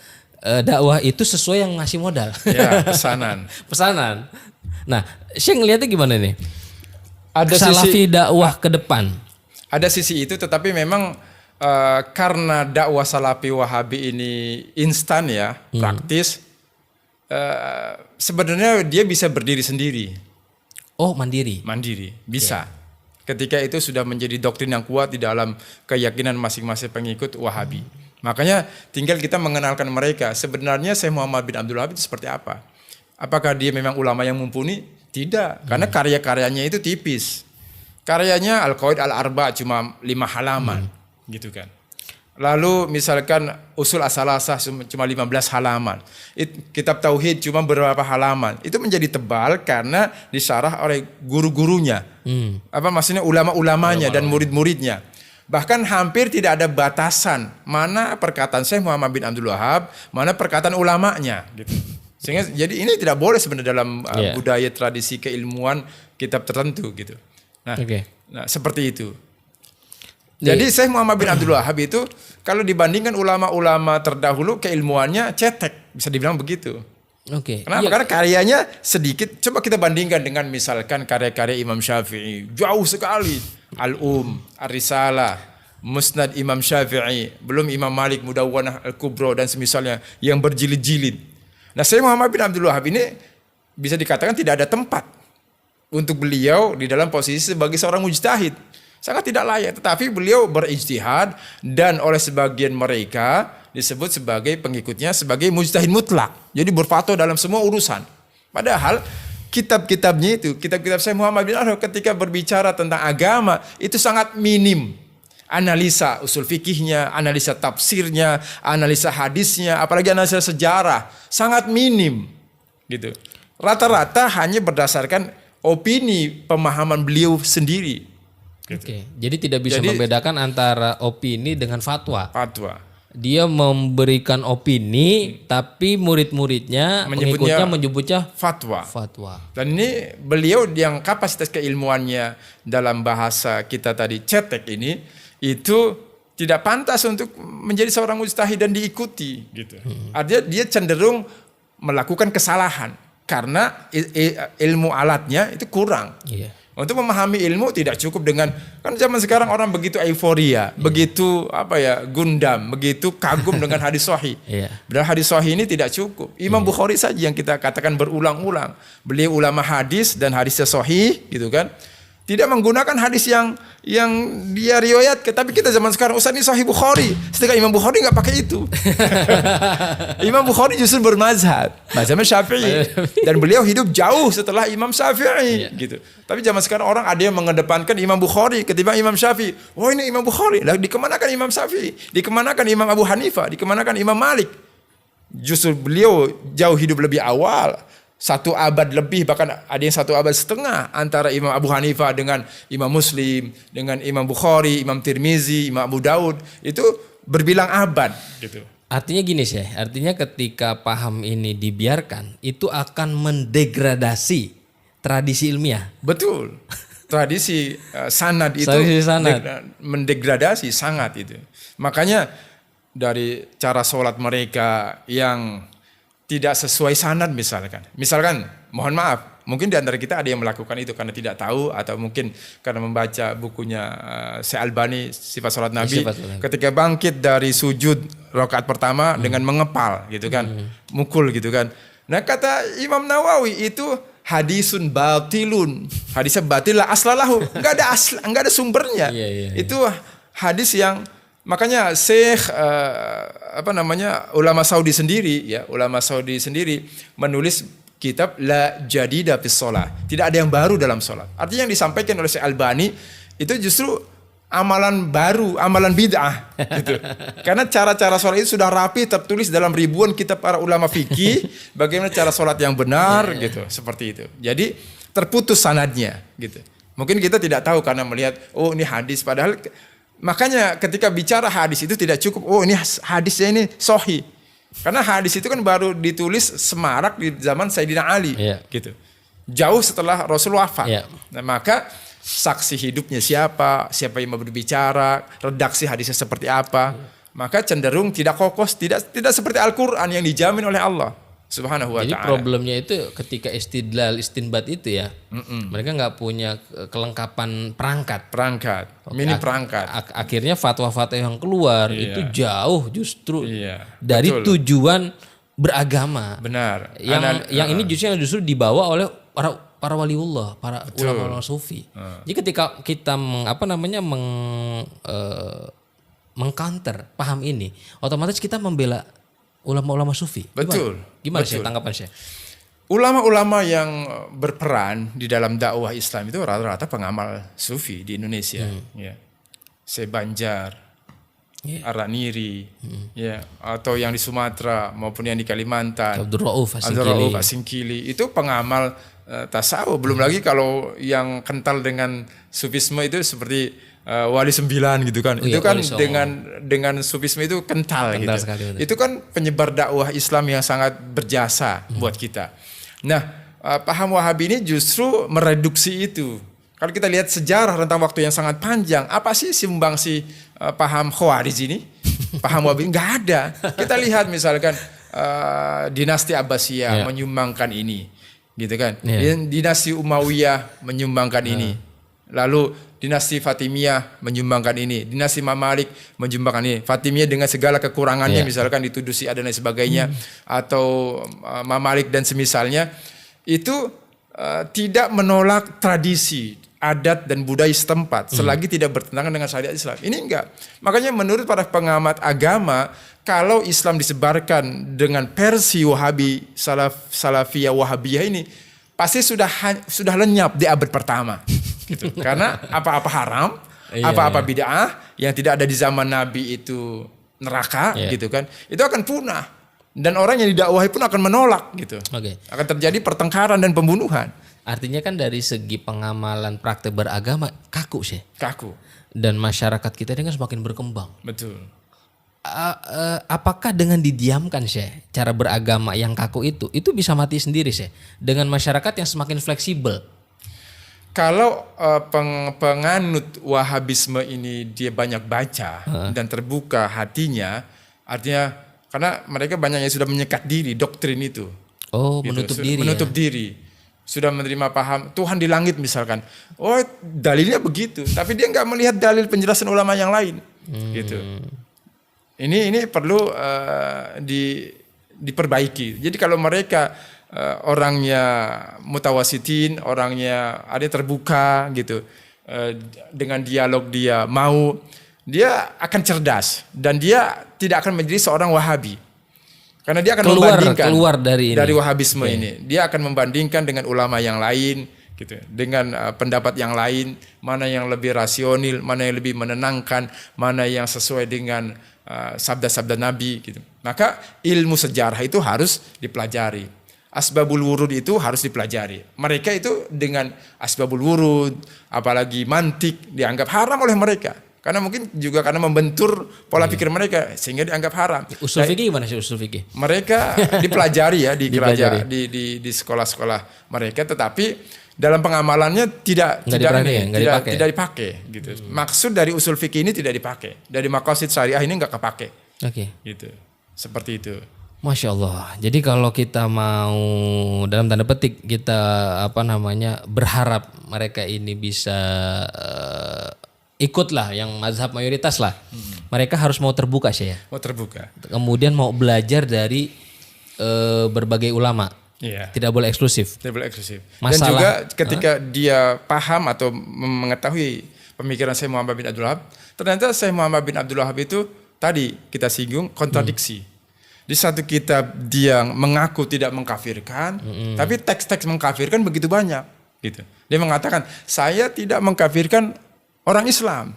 dakwah itu sesuai yang ngasih modal. Ya, pesanan. Nah, saya ngeliatnya gimana nih? Ada Salafi dakwah ke depan. Ada sisi itu, tetapi memang karena dakwah Salafi Wahabi ini instan ya, praktis. Sebenarnya dia bisa berdiri sendiri. Oh, mandiri, bisa. Okay. Ketika itu sudah menjadi doktrin yang kuat di dalam keyakinan masing-masing pengikut Wahabi. Makanya tinggal kita mengenalkan mereka. Sebenarnya Syekh Muhammad bin Abdul Wahab itu seperti apa? Apakah dia memang ulama yang mumpuni? Tidak, karena karya-karyanya itu tipis. Karyanya Al-Qawaid Al-Arba cuma 5 halaman, gitu kan. Lalu misalkan Usul As-Salasah cuma 15 halaman. Kitab Tauhid cuma beberapa halaman. Itu menjadi tebal karena disyarah oleh guru-gurunya. Maksudnya ulama-ulamanya dan murid-muridnya. Bahkan hampir tidak ada batasan mana perkataan Syekh Muhammad bin Abdul Wahab, mana perkataan ulamanya gitu. Sehingga jadi ini tidak boleh sebenarnya dalam budaya tradisi keilmuan kitab tertentu gitu. Nah, seperti itu. Jadi Syekh Muhammad bin Abdul Wahab itu kalau dibandingkan ulama-ulama terdahulu keilmuannya cetek, bisa dibilang begitu. Kenapa? Karena karyanya sedikit. Coba kita bandingkan dengan misalkan karya-karya Imam Syafi'i, jauh sekali. Al-Um, Ar-Risalah, Musnad Imam Syafi'i, belum Imam Malik, Mudawwanah Al-Kubra dan semisalnya yang berjilid-jilid. Nah, Syekh Muhammad bin Abdul Wahab ini bisa dikatakan tidak ada tempat untuk beliau di dalam posisi sebagai seorang mujtahid. Sangat tidak layak, tetapi beliau berijtihad dan oleh sebagian mereka disebut sebagai pengikutnya sebagai mujtahid mutlak. Jadi berfatwa dalam semua urusan. Padahal kitab-kitabnya itu, kitab-kitab Syekh Muhammad bin Abdul Wahab ketika berbicara tentang agama itu sangat minim. Analisa usul fikihnya, analisa tafsirnya, analisa hadisnya, apalagi analisa sejarah sangat minim. Gitu. Rata-rata hanya berdasarkan opini pemahaman beliau sendiri. Gitu. Jadi tidak bisa membedakan antara opini dengan fatwa. Dia memberikan opini, tapi murid-muridnya, pengikutnya menyebutnya fatwa. Dan ini beliau yang kapasitas keilmuannya dalam bahasa kita tadi cetek ini, itu tidak pantas untuk menjadi seorang mujtahid dan diikuti. Gitu. Artinya dia cenderung melakukan kesalahan karena ilmu alatnya itu kurang. Untuk memahami ilmu tidak cukup dengan, kan zaman sekarang orang begitu euforia, begitu gundam, begitu kagum dengan hadis sahih. Padahal hadis sahih ini tidak cukup. Imam Bukhari saja yang kita katakan berulang-ulang, beliau ulama hadis dan hadisnya sahih, gitu kan. Tidak menggunakan hadis yang dia riwayatkan, tapi kita zaman sekarang Ustaz ini Sahih Bukhari, sedangkan Imam Bukhari nggak pakai itu. Imam Bukhari justru bermazhab, mazhabnya Syafi'i, dan beliau hidup jauh setelah Imam Syafi'i, gitu. Tapi zaman sekarang orang ada yang mengedepankan Imam Bukhari ketimbang Imam Syafi'i. Oh ini Imam Bukhari, lah dikemanakan Imam Syafi'i, dikemanakan Imam Abu Hanifah, dikemanakan Imam Malik. Justru beliau jauh hidup lebih awal. 1 abad lebih, bahkan ada yang 1,5 abad antara Imam Abu Hanifah dengan Imam Muslim, dengan Imam Bukhari, Imam Tirmizi, Imam Abu Daud, itu berbilang abad gitu. Artinya gini sih, artinya ketika paham ini dibiarkan, itu akan mendegradasi tradisi ilmiah. Betul. Tradisi sanad itu mendegradasi sangat itu. Makanya dari cara sholat mereka yang tidak sesuai sanad misalkan mohon maaf, mungkin di antara kita ada yang melakukan itu karena tidak tahu, atau mungkin karena membaca bukunya Syekh Albani Sifat Salat Nabi, ketika bangkit dari sujud rakaat pertama dengan mengepal gitu kan, mukul gitu kan. Nah kata Imam Nawawi itu hadisun batilun, hadisnya batil la aslalahu, enggak ada sumbernya. Itu hadis yang, makanya Syekh ulama Saudi sendiri menulis kitab La Jadida fis Shalah. Tidak ada yang baru dalam salat. Artinya yang disampaikan oleh Syekh Albani itu justru amalan baru, amalan bid'ah gitu. Karena cara-cara salat itu sudah rapi tertulis dalam ribuan kitab para ulama fikih, bagaimana cara salat yang benar gitu, seperti itu. Jadi terputus sanadnya gitu. Mungkin kita tidak tahu karena melihat oh ini hadis, padahal makanya ketika bicara hadis itu tidak cukup, oh ini hadisnya ini sahih. Karena hadis itu kan baru ditulis semarak di zaman Sayyidina Ali, gitu. Jauh setelah Rasul wafat. Nah, maka saksi hidupnya siapa yang mau berbicara, redaksi hadisnya seperti apa, maka cenderung tidak kokoh, tidak seperti Al-Qur'an yang dijamin oleh Allah Subhanahu wa ta'ala. Jadi problemnya itu ketika istinbat itu ya, mereka nggak punya kelengkapan perangkat. Mini perangkat. Akhirnya fatwa-fatwa yang keluar itu jauh justru dari tujuan beragama. Benar. Yang ini justru dibawa oleh para waliullah, para ulama-ulama sufi. Jadi ketika kita mengcounter paham ini, otomatis kita membela ulama-ulama sufi. Gimana sih tanggapan saya? Ulama-ulama yang berperan di dalam dakwah Islam itu rata-rata pengamal sufi di Indonesia. Syekh Banjar, Araniri, atau yang di Sumatera maupun yang di Kalimantan, Abdul Rauf Asingkili, itu pengamal tasawuf. Belum lagi kalau yang kental dengan sufisme itu seperti Wali 9 gitu kan. Itu kan dengan sufisme itu kental gitu. Sekali, itu kan penyebar dakwah Islam yang sangat berjasa buat kita. Nah, paham Wahabi ini justru mereduksi itu. Kalau kita lihat sejarah rentang waktu yang sangat panjang, apa sih sumbangsi paham Khawarij ini? Paham Wahabi nggak ada. Kita lihat misalkan dinasti Abbasiyah menyumbangkan ini, gitu kan. Dinasti Umayyah menyumbangkan ini. Lalu dinasti Fatimiyah menyumbangkan ini, dinasti Mamalik menyumbangkan ini. Fatimiyah dengan segala kekurangannya, misalkan dituduh Syiah dan lain sebagainya, atau Mamalik dan semisalnya, itu tidak menolak tradisi, adat dan budaya setempat selagi tidak bertentangan dengan syariat Islam. Ini enggak. Makanya menurut para pengamat agama, kalau Islam disebarkan dengan versi Wahabi, Salafiyah Wahabiyah ini, pasti sudah lenyap di abad pertama. Gitu. Karena apa-apa haram, apa-apa bid'ah yang tidak ada di zaman Nabi itu neraka, gitu kan, itu akan punah, dan orang yang didakwahi pun akan menolak, gitu. Akan terjadi pertengkaran dan pembunuhan. Artinya kan dari segi pengamalan praktek beragama kaku sih. Dan masyarakat kita ini kan semakin berkembang. Betul. Apakah dengan didiamkan sih cara beragama yang kaku itu bisa mati sendiri sih dengan masyarakat yang semakin fleksibel? Kalau penganut Wahabisme ini dia banyak baca dan terbuka hatinya, artinya karena mereka banyak yang sudah menyekat diri doktrin itu. Menutup diri. Menutup diri. sudah menerima paham Tuhan di langit misalkan. Oh, dalilnya begitu, tapi dia nggak melihat dalil penjelasan ulama yang lain. Gitu. Ini perlu diperbaiki. Jadi kalau mereka orangnya mutawasitin, orangnya ada terbuka gitu, dengan dialog dia dia akan cerdas dan dia tidak akan menjadi seorang Wahabi. Karena dia akan membandingkan dari Wahabisme ini. Dia akan membandingkan dengan ulama yang lain gitu, dengan pendapat yang lain, mana yang lebih rasional, mana yang lebih menenangkan, mana yang sesuai dengan sabda-sabda Nabi gitu. Maka ilmu sejarah itu harus dipelajari. Asbabul wurud itu harus dipelajari. Mereka itu dengan asbabul wurud, apalagi mantik dianggap haram oleh mereka. Karena mungkin juga karena membentur pola pikir mereka sehingga dianggap haram. Usul fikih gimana sih usul fikih? Mereka dipelajari ya di sekolah-sekolah mereka, tetapi dalam pengamalannya tidak dipakai gitu. Maksud dari usul fikih ini tidak dipakai. Dari maqasid syariah ini enggak kepake. Oke. Gitu. Seperti itu. Masya Allah. Jadi kalau kita mau dalam tanda petik kita berharap mereka ini bisa ikutlah yang mazhab mayoritas lah. Mereka harus mau terbuka sih ya. Mau terbuka. Kemudian mau belajar dari berbagai ulama. Iya. Tidak boleh eksklusif. Tidak boleh eksklusif. Masalah, dan juga ketika dia paham atau mengetahui pemikiran Syekh Muhammad bin Abdul Wahab, ternyata Syekh Muhammad bin Abdul Wahab itu tadi kita singgung kontradiksi. Di satu kitab dia mengaku tidak mengkafirkan, tapi teks-teks mengkafirkan begitu banyak. Gitu. Dia mengatakan saya tidak mengkafirkan orang Islam,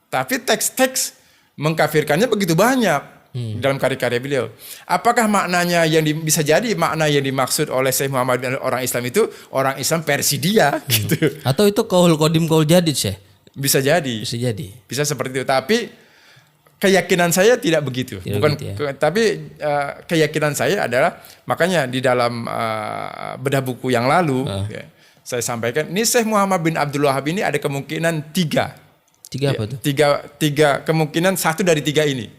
tapi teks-teks mengkafirkannya begitu banyak dalam karya-karya beliau. Apakah maknanya bisa jadi makna yang dimaksud oleh Syekh Muhammad bin orang Islam itu orang Islam versi dia gitu. Atau itu qaul qadim qaul jadid Syekh? Bisa jadi. Bisa seperti itu, tapi keyakinan saya tidak begitu. Tapi keyakinan saya adalah makanya di dalam bedah buku yang lalu saya sampaikan ini Syekh Muhammad bin Abdul Wahab ini ada kemungkinan tiga apa tuh? Tiga kemungkinan, satu dari tiga ini.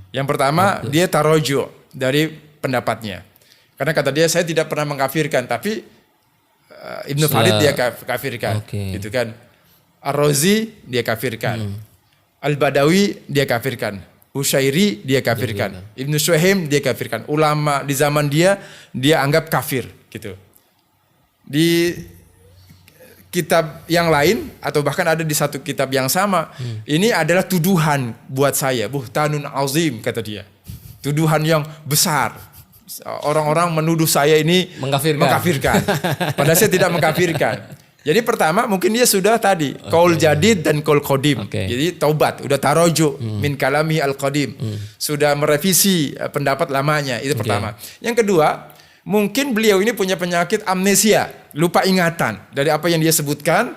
Yang pertama dia tarojo dari pendapatnya. Karena kata dia saya tidak pernah mengkafirkan, tapi Ibnu Farid dia kafirkan, gitu kan. Ar-Razi dia kafirkan, Al-Badawi dia kafirkan, Usyairi dia kafirkan, Ibnu Suhaim dia kafirkan. Ulama di zaman dia anggap kafir, gitu. Di kitab yang lain atau bahkan ada di satu kitab yang sama, ini adalah tuduhan buat saya, buhtanun azim kata dia. Tuduhan yang besar. Orang-orang menuduh saya ini mengkafirkan. Padahal saya tidak mengkafirkan. Jadi pertama mungkin dia sudah tadi qaul jadid dan qaul qadim. Jadi taubat, udah taroju min kalami al-qadim. Sudah merevisi pendapat lamanya, itu pertama. Yang kedua, mungkin beliau ini punya penyakit amnesia, lupa ingatan dari apa yang dia sebutkan,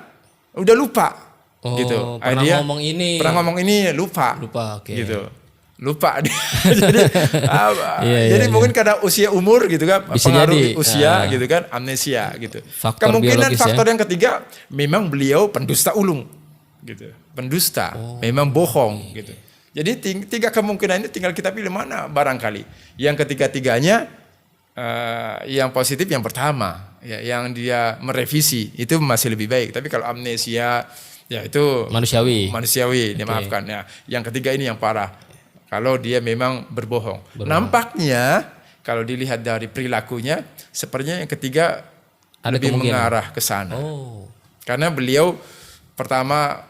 udah lupa. Gitu. Pernah ngomong ini lupa. Gitu. Lupa. Jadi mungkin karena usia umur gitu kan, pengaruh usia gitu kan, amnesia gitu. Kemungkinan faktor yang ketiga memang beliau pendusta ulung gitu. Pendusta, memang bohong gitu. Jadi tiga kemungkinan ini tinggal kita pilih mana barangkali. Yang ketiga-tiganya yang positif yang pertama, ya, yang dia merevisi itu masih lebih baik. Tapi kalau amnesia ya itu manusiawi, dimaafkan. Ya, yang ketiga ini yang parah. Kalau dia memang berbohong. Nampaknya kalau dilihat dari perilakunya, sepertinya yang ketiga lebih mengarah ke sana. Karena beliau pertama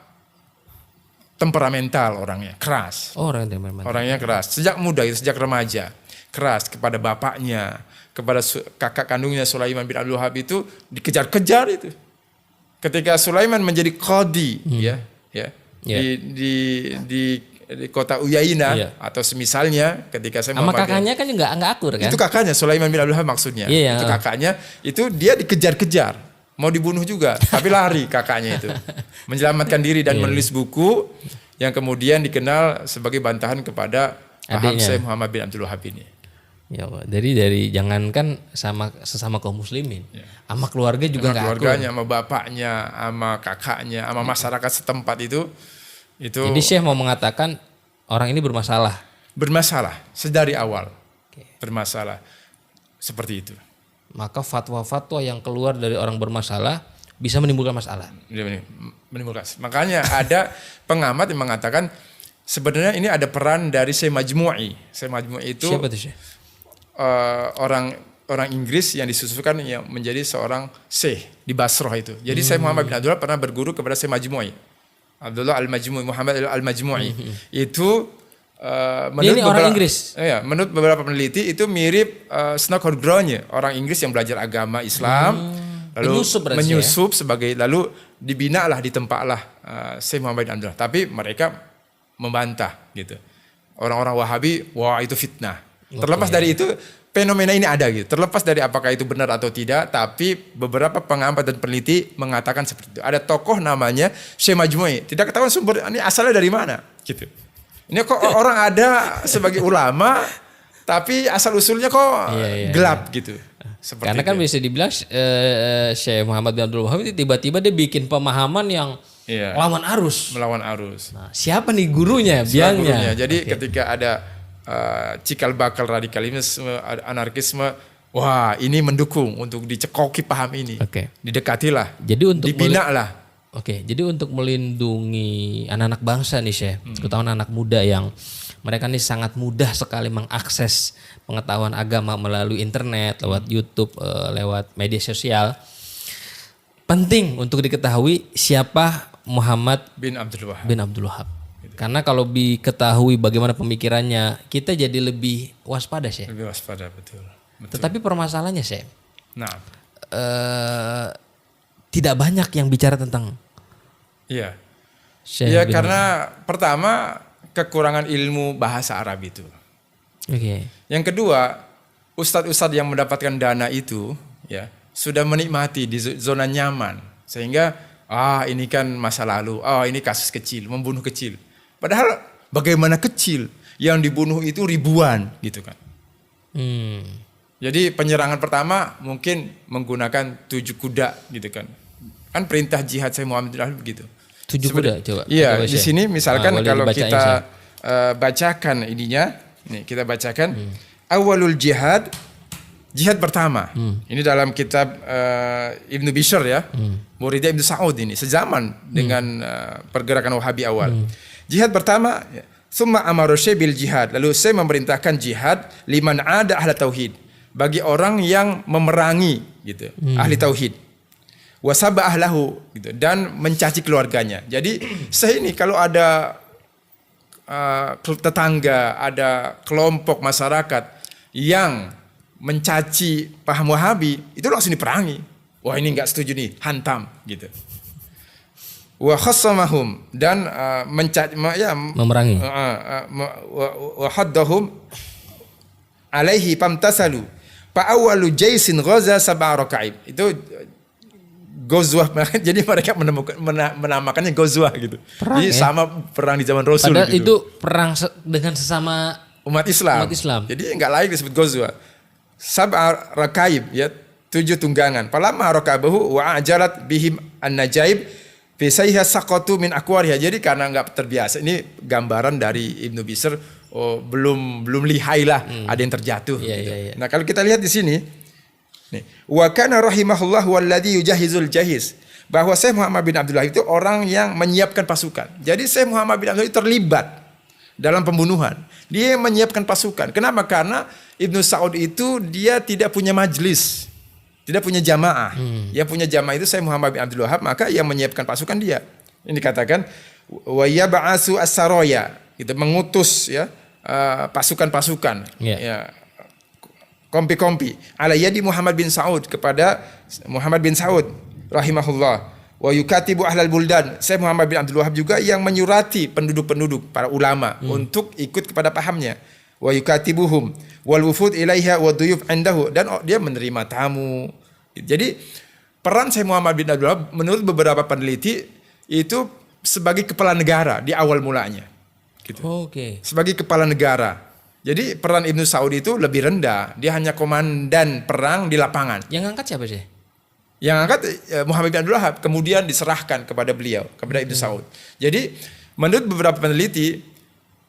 temperamental orangnya, keras. Orangnya keras. Sejak muda, sejak remaja, keras kepada bapaknya, kepada kakak kandungnya Sulaiman bin Abdul Wahab itu dikejar-kejar itu. Ketika Sulaiman menjadi qadi, di kota Uyainah atau semisalnya, ketika saya sama kakaknya kan juga nggak akur kan? Itu kakaknya Sulaiman bin Abdul Wahab maksudnya. Itu kakaknya, itu dia dikejar-kejar, mau dibunuh juga, tapi lari kakaknya itu, menyelamatkan diri dan menulis buku yang kemudian dikenal sebagai bantahan kepada paham Syekh Muhammad bin Abdul Wahab ini. Ya, dari jangankan sesama kaum muslimin, sama keluarga juga nggak akur. Keluarganya, sama bapaknya, sama kakaknya, sama masyarakat setempat itu. Jadi Syekh mau mengatakan orang ini bermasalah. Bermasalah sedari awal. Bermasalah seperti itu. maka fatwa-fatwa yang keluar dari orang bermasalah bisa menimbulkan masalah. Menimbulkan. Makanya ada pengamat yang mengatakan sebenarnya ini ada peran dari Syekh Majmu'i. Syekh Majmu'i itu Siapa tuh Syekh? orang Inggris yang disusukan yang menjadi seorang Syekh di Basrah itu. Jadi Syekh Muhammad bin Abdullah pernah berguru kepada Syekh Majmu'i. Abdullah Al-Majmu'i, Muhammad Al-Majmu'i. Itu ini orang Inggris. Ya, menurut beberapa peneliti itu mirip Snodgrass, orang Inggris yang belajar agama Islam, lalu menyusup sebagai lalu dibinalah ditempatlah Syekh Muhammad bin Abdullah. Tapi mereka membantah gitu. Orang-orang Wahabi, wah itu fitnah. Terlepas dari itu fenomena ini ada gitu. Terlepas dari apakah itu benar atau tidak, tapi beberapa pengamat dan peneliti mengatakan seperti itu. Ada tokoh namanya Syekh Majmu'i. Tidak ketahuan sumber ini asalnya dari mana gitu. Ini kok orang ada sebagai ulama, tapi asal usulnya kok gelap gitu. Seperti karena kan itu. bisa dibilang Syekh Muhammad bin Abdul Wahab itu tiba-tiba dia bikin pemahaman yang melawan arus. Melawan arus. Nah, siapa nih gurunya, biangnya? Jadi ketika ada cikal bakal radikalisme, anarkisme, wah ini mendukung untuk dicekoki paham ini. Didekatilah. Jadi untuk dibina lah. Jadi untuk melindungi anak-anak bangsa nih Syekh, terutama anak muda yang mereka nih sangat mudah sekali mengakses pengetahuan agama melalui internet, lewat YouTube, lewat media sosial. Penting untuk diketahui siapa Muhammad bin Abdul Wahab. Karena kalau diketahui bagaimana pemikirannya, kita jadi lebih waspada Syekh. Lebih waspada, betul. Tetapi permasalahannya Syekh, tidak banyak yang bicara tentang. Iya. Ya karena pertama kekurangan ilmu bahasa Arab itu. Yang kedua, ustadz-ustadz yang mendapatkan dana itu ya sudah menikmati di zona nyaman sehingga ini kan masa lalu, ini kasus kecil, membunuh kecil. Padahal bagaimana kecil yang dibunuh itu ribuan gitu kan. Jadi penyerangan pertama mungkin menggunakan 7 kuda gitu kan. Kan perintah jihad Syekh Muhammad bin Abdul begitu. 7 kuda coba. Iya, di sini misalkan kalau kita bacakan ininya, nih kita bacakan awalul jihad pertama. Ini dalam kitab Ibnu Bishr ya. Muridnya Ibnu Sa'ud ini sezaman dengan pergerakan Wahabi awal. Jihad pertama, summa amara bil jihad. Lalu saya memerintahkan jihad liman ada ahli tauhid, bagi orang yang memerangi gitu, ahli tauhid. Wasaba ahlahu gitu, dan mencaci keluarganya. Jadi saya ini kalau ada tetangga, ada kelompok masyarakat yang mencaci paham Wahabi, itu langsung diperangi. Wah ini nggak setuju nih, hantam gitu. Wa khassamahum, dan memerangi. Wa haddahum alaihi pamtasalu. Fa awwalu jaisin ghaza sab'a rakaib. Itu Gozwah, jadi mereka menamakannya Gozwah gitu. Jadi sama perang di zaman Rasul. Padahal gitu. itu perang dengan sesama umat Islam. Jadi nggak layak disebut Gozwah. Sab'a rakaib ya, 7 tunggangan. Falamma rakabahu wa ajalat bihim an-najaib fi sayha saqatu min aqwariha. Jadi karena nggak terbiasa, ini gambaran dari Ibnu Bishr, belum lihai lah, ada yang terjatuh. Gitu. Nah kalau kita lihat di sini. Wa kana rahimahullah walladzi yujahizul jahiz, bahwa Syekh Muhammad bin Abdullah itu orang yang menyiapkan pasukan. Jadi Syekh Muhammad bin Abdullah itu terlibat dalam pembunuhan. Dia menyiapkan pasukan. Kenapa? Karena Ibnu Sa'ud itu dia tidak punya majlis, tidak punya jamaah. Yang punya jamaah itu Syekh Muhammad bin Abdul Wahab, maka yang menyiapkan pasukan dia. Ini dikatakan wa yab'asu as-saraya, itu mengutus ya pasukan-pasukan. Ya, kompi-kompi ala yadi Muhammad bin Sa'ud, kepada Muhammad bin Sa'ud rahimahullah. Wa yukatibu ahlal buldan, Syekh Muhammad bin Abdul Wahab juga yang menyurati penduduk-penduduk, para ulama untuk ikut kepada pahamnya. Wa yukatibuhum wal wufud ilaiha wa duyuf indahu, dan dia menerima tamu. Jadi peran Syekh Muhammad bin Abdul Wahab menurut beberapa peneliti itu sebagai kepala negara di awal mulanya. Gitu. Sebagai kepala negara. Jadi peran Ibnu Sa'ud itu lebih rendah. Dia hanya komandan perang di lapangan. Yang angkat siapa sih? Yang angkat Muhammad bin Abdul Wahab, kemudian diserahkan kepada beliau, kepada Ibnu Sa'ud. Jadi menurut beberapa peneliti,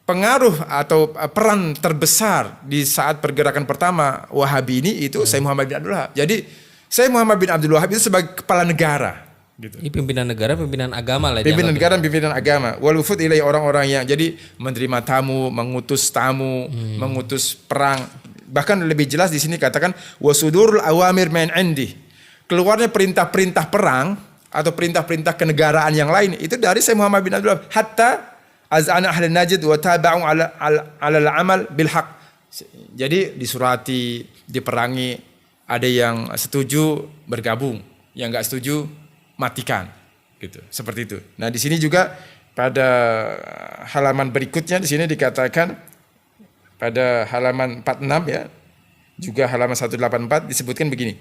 pengaruh atau peran terbesar di saat pergerakan pertama Wahabi ini itu Syekh Muhammad bin Abdul Wahab. Jadi Syekh Muhammad bin Abdul Wahab itu sebagai kepala negara. Gitu. Ini pimpinan negara, pimpinan agama lah. Pimpinan negara, pimpinan agama. Wal wufud ilai orang-orang yang jadi menerima tamu, mengutus tamu, mengutus perang. Bahkan lebih jelas di sini katakan wasudurul awamir min indi. Keluarnya perintah-perintah perang atau perintah-perintah kenegaraan yang lain itu dari Syekh Muhammad bin Abdul Wahab. Hatta az'ana ahli najd wa taba'u ala al-amal bil haq. Jadi disurati, diperangi, ada yang setuju bergabung, yang enggak setuju matikan, gitu. Seperti itu. Nah, di sini juga pada halaman berikutnya di sini dikatakan pada halaman 46 ya, juga halaman 184 disebutkan begini.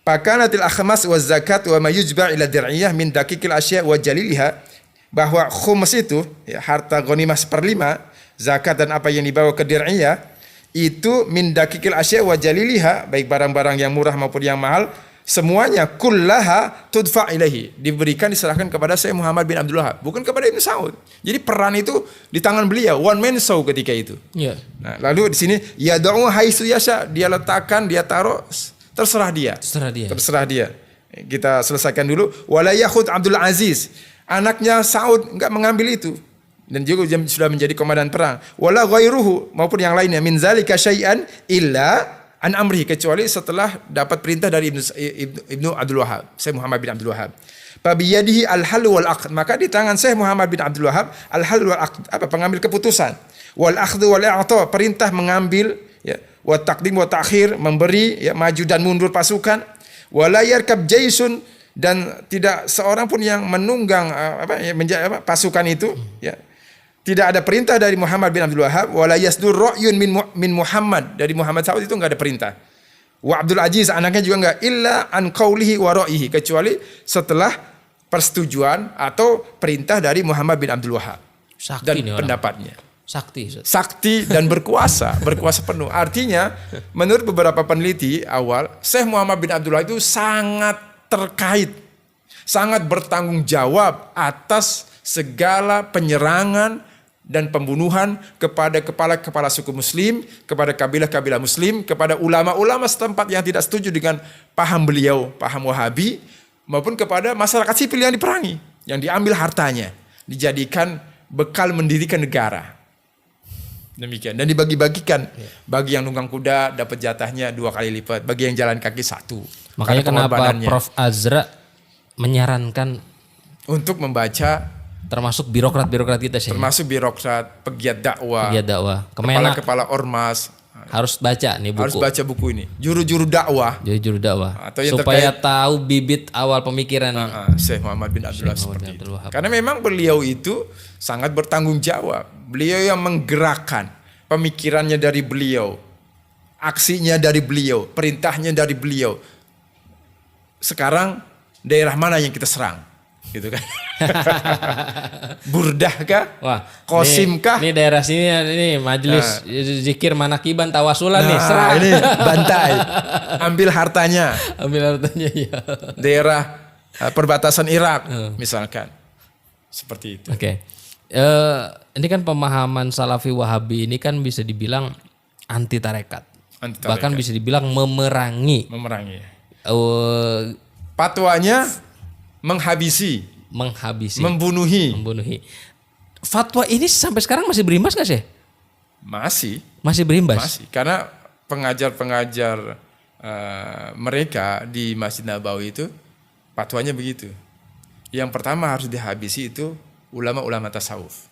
Pakanatil akhmas wa zakat wa ma yujba' ila dir'iyah min dakikil asya' wa jaliliha, bahwa khumus itu ya, harta ghanimah 1/5, zakat dan apa yang dibawa ke dir'iyah itu min dakikil asya' wa jaliliha, baik barang-barang yang murah maupun yang mahal, semuanya kullaha tudfa ilahi, diberikan diserahkan kepada Syekh Muhammad bin Abdul Wahab, bukan kepada Ibnu Saud. Jadi peran itu di tangan beliau, one man show ketika itu. Ya. Nah, lalu di sini yad'u haitsu yasha, dia letakkan, dia taruh, terserah dia. Terserah dia. Kita selesaikan dulu. Wala yakhud Abdul Aziz, anaknya Saud enggak mengambil itu. Dan juga sudah menjadi komandan perang. Wala ghairuhu, maupun yang lainnya, min zalika syai'an illa an amrihi, kecuali setelah dapat perintah dari Ibnu Abdul Wahab, Syekh Muhammad bin Abdul Wahab. Fabiyadihi al-hal wal aqd, maka di tangan Syekh Muhammad bin Abdul Wahab al-hal wal aqd, apa, pengambil keputusan. Wal akhdhu wal i'ta, perintah mengambil ya, wa taqdim wa ta'khir, memberi ya, maju dan mundur pasukan. Wala yarkab jaisun, dan tidak seorang pun yang menunggang pasukan itu ya. Tidak ada perintah dari Muhammad bin Abdul Wahab. Wala yasdur ra'yun min Muhammad, dari Muhammad Saud itu enggak ada perintah. Wa Abdul Aziz anaknya juga enggak, illa an qaulihi wa ra'yihi, kecuali setelah persetujuan atau perintah dari Muhammad bin Abdul Wahab. Sakti dan nih pendapatnya. Sakti Dan berkuasa penuh. Artinya menurut beberapa peneliti awal, Syekh Muhammad bin Abdul Wahab itu sangat terkait, sangat bertanggung jawab atas segala penyerangan dan pembunuhan kepada kepala-kepala suku muslim, kepada kabilah-kabilah muslim, kepada ulama-ulama setempat yang tidak setuju dengan paham beliau, paham Wahabi, maupun kepada masyarakat sipil yang diperangi, yang diambil hartanya, dijadikan bekal mendirikan negara. Demikian, dan dibagi-bagikan. Bagi yang nunggang kuda dapat jatahnya 2 kali lipat, bagi yang jalan kaki 1. Makanya kenapa Prof Azra menyarankan untuk membaca, termasuk birokrat-birokrat kita sih. Termasuk birokrat, pegiat dakwah, kepala-kepala ormas, harus baca nih buku. Harus baca buku ini. Juru-juru dakwah. Juru-juru dakwah. Atau yang supaya tahu bibit awal pemikiran Syekh Muhammad bin Abdul Wahab seperti itu. Karena memang beliau itu sangat bertanggung jawab. Beliau yang menggerakkan, pemikirannya dari beliau, aksinya dari beliau, perintahnya dari beliau. Sekarang daerah mana yang kita serang? Gitu kan. Burdah kah? Wah, Qasim kah? Ini daerah sini ini majelis zikir manakiban tawasulan nih, serang. Ini bantai. Ambil hartanya ya. Daerah perbatasan Irak misalkan. Seperti itu. Oke. Ini kan pemahaman Salafi Wahabi ini kan bisa dibilang anti tarekat. Bahkan bisa dibilang memerangi. Fatwanya menghabisi, membunuhi. Fatwa ini sampai sekarang masih berimbas nggak sih? Masih berimbas. Masih, karena pengajar-pengajar mereka di Masjid Nabawi itu fatwanya begitu. Yang pertama harus dihabisi itu ulama-ulama tasawuf.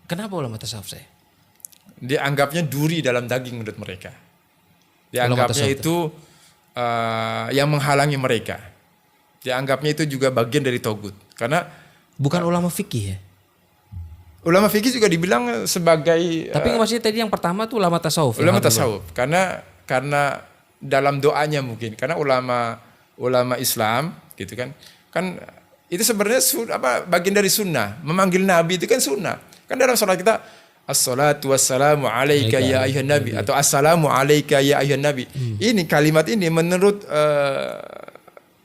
Kenapa ulama tasawuf saya? Dianggapnya duri dalam daging menurut mereka. Dianggapnya itu yang menghalangi mereka. Dianggapnya itu juga bagian dari togut. Karena bukan ulama fikih ya? Ulama fikih juga dibilang sebagai. Tapi maksudnya tadi yang pertama tuh ulama tasawuf. Ulama tasawuf. Karena dalam doanya mungkin. Karena ulama Islam gitu kan. Kan itu sebenarnya bagian dari sunnah. Memanggil Nabi itu kan sunnah. Kan dalam sholat kita Assalatu wassalamu alaika ya ayuhan nabi, atau assalamu alaika ya ayuhan nabi. Ini kalimat ini menurut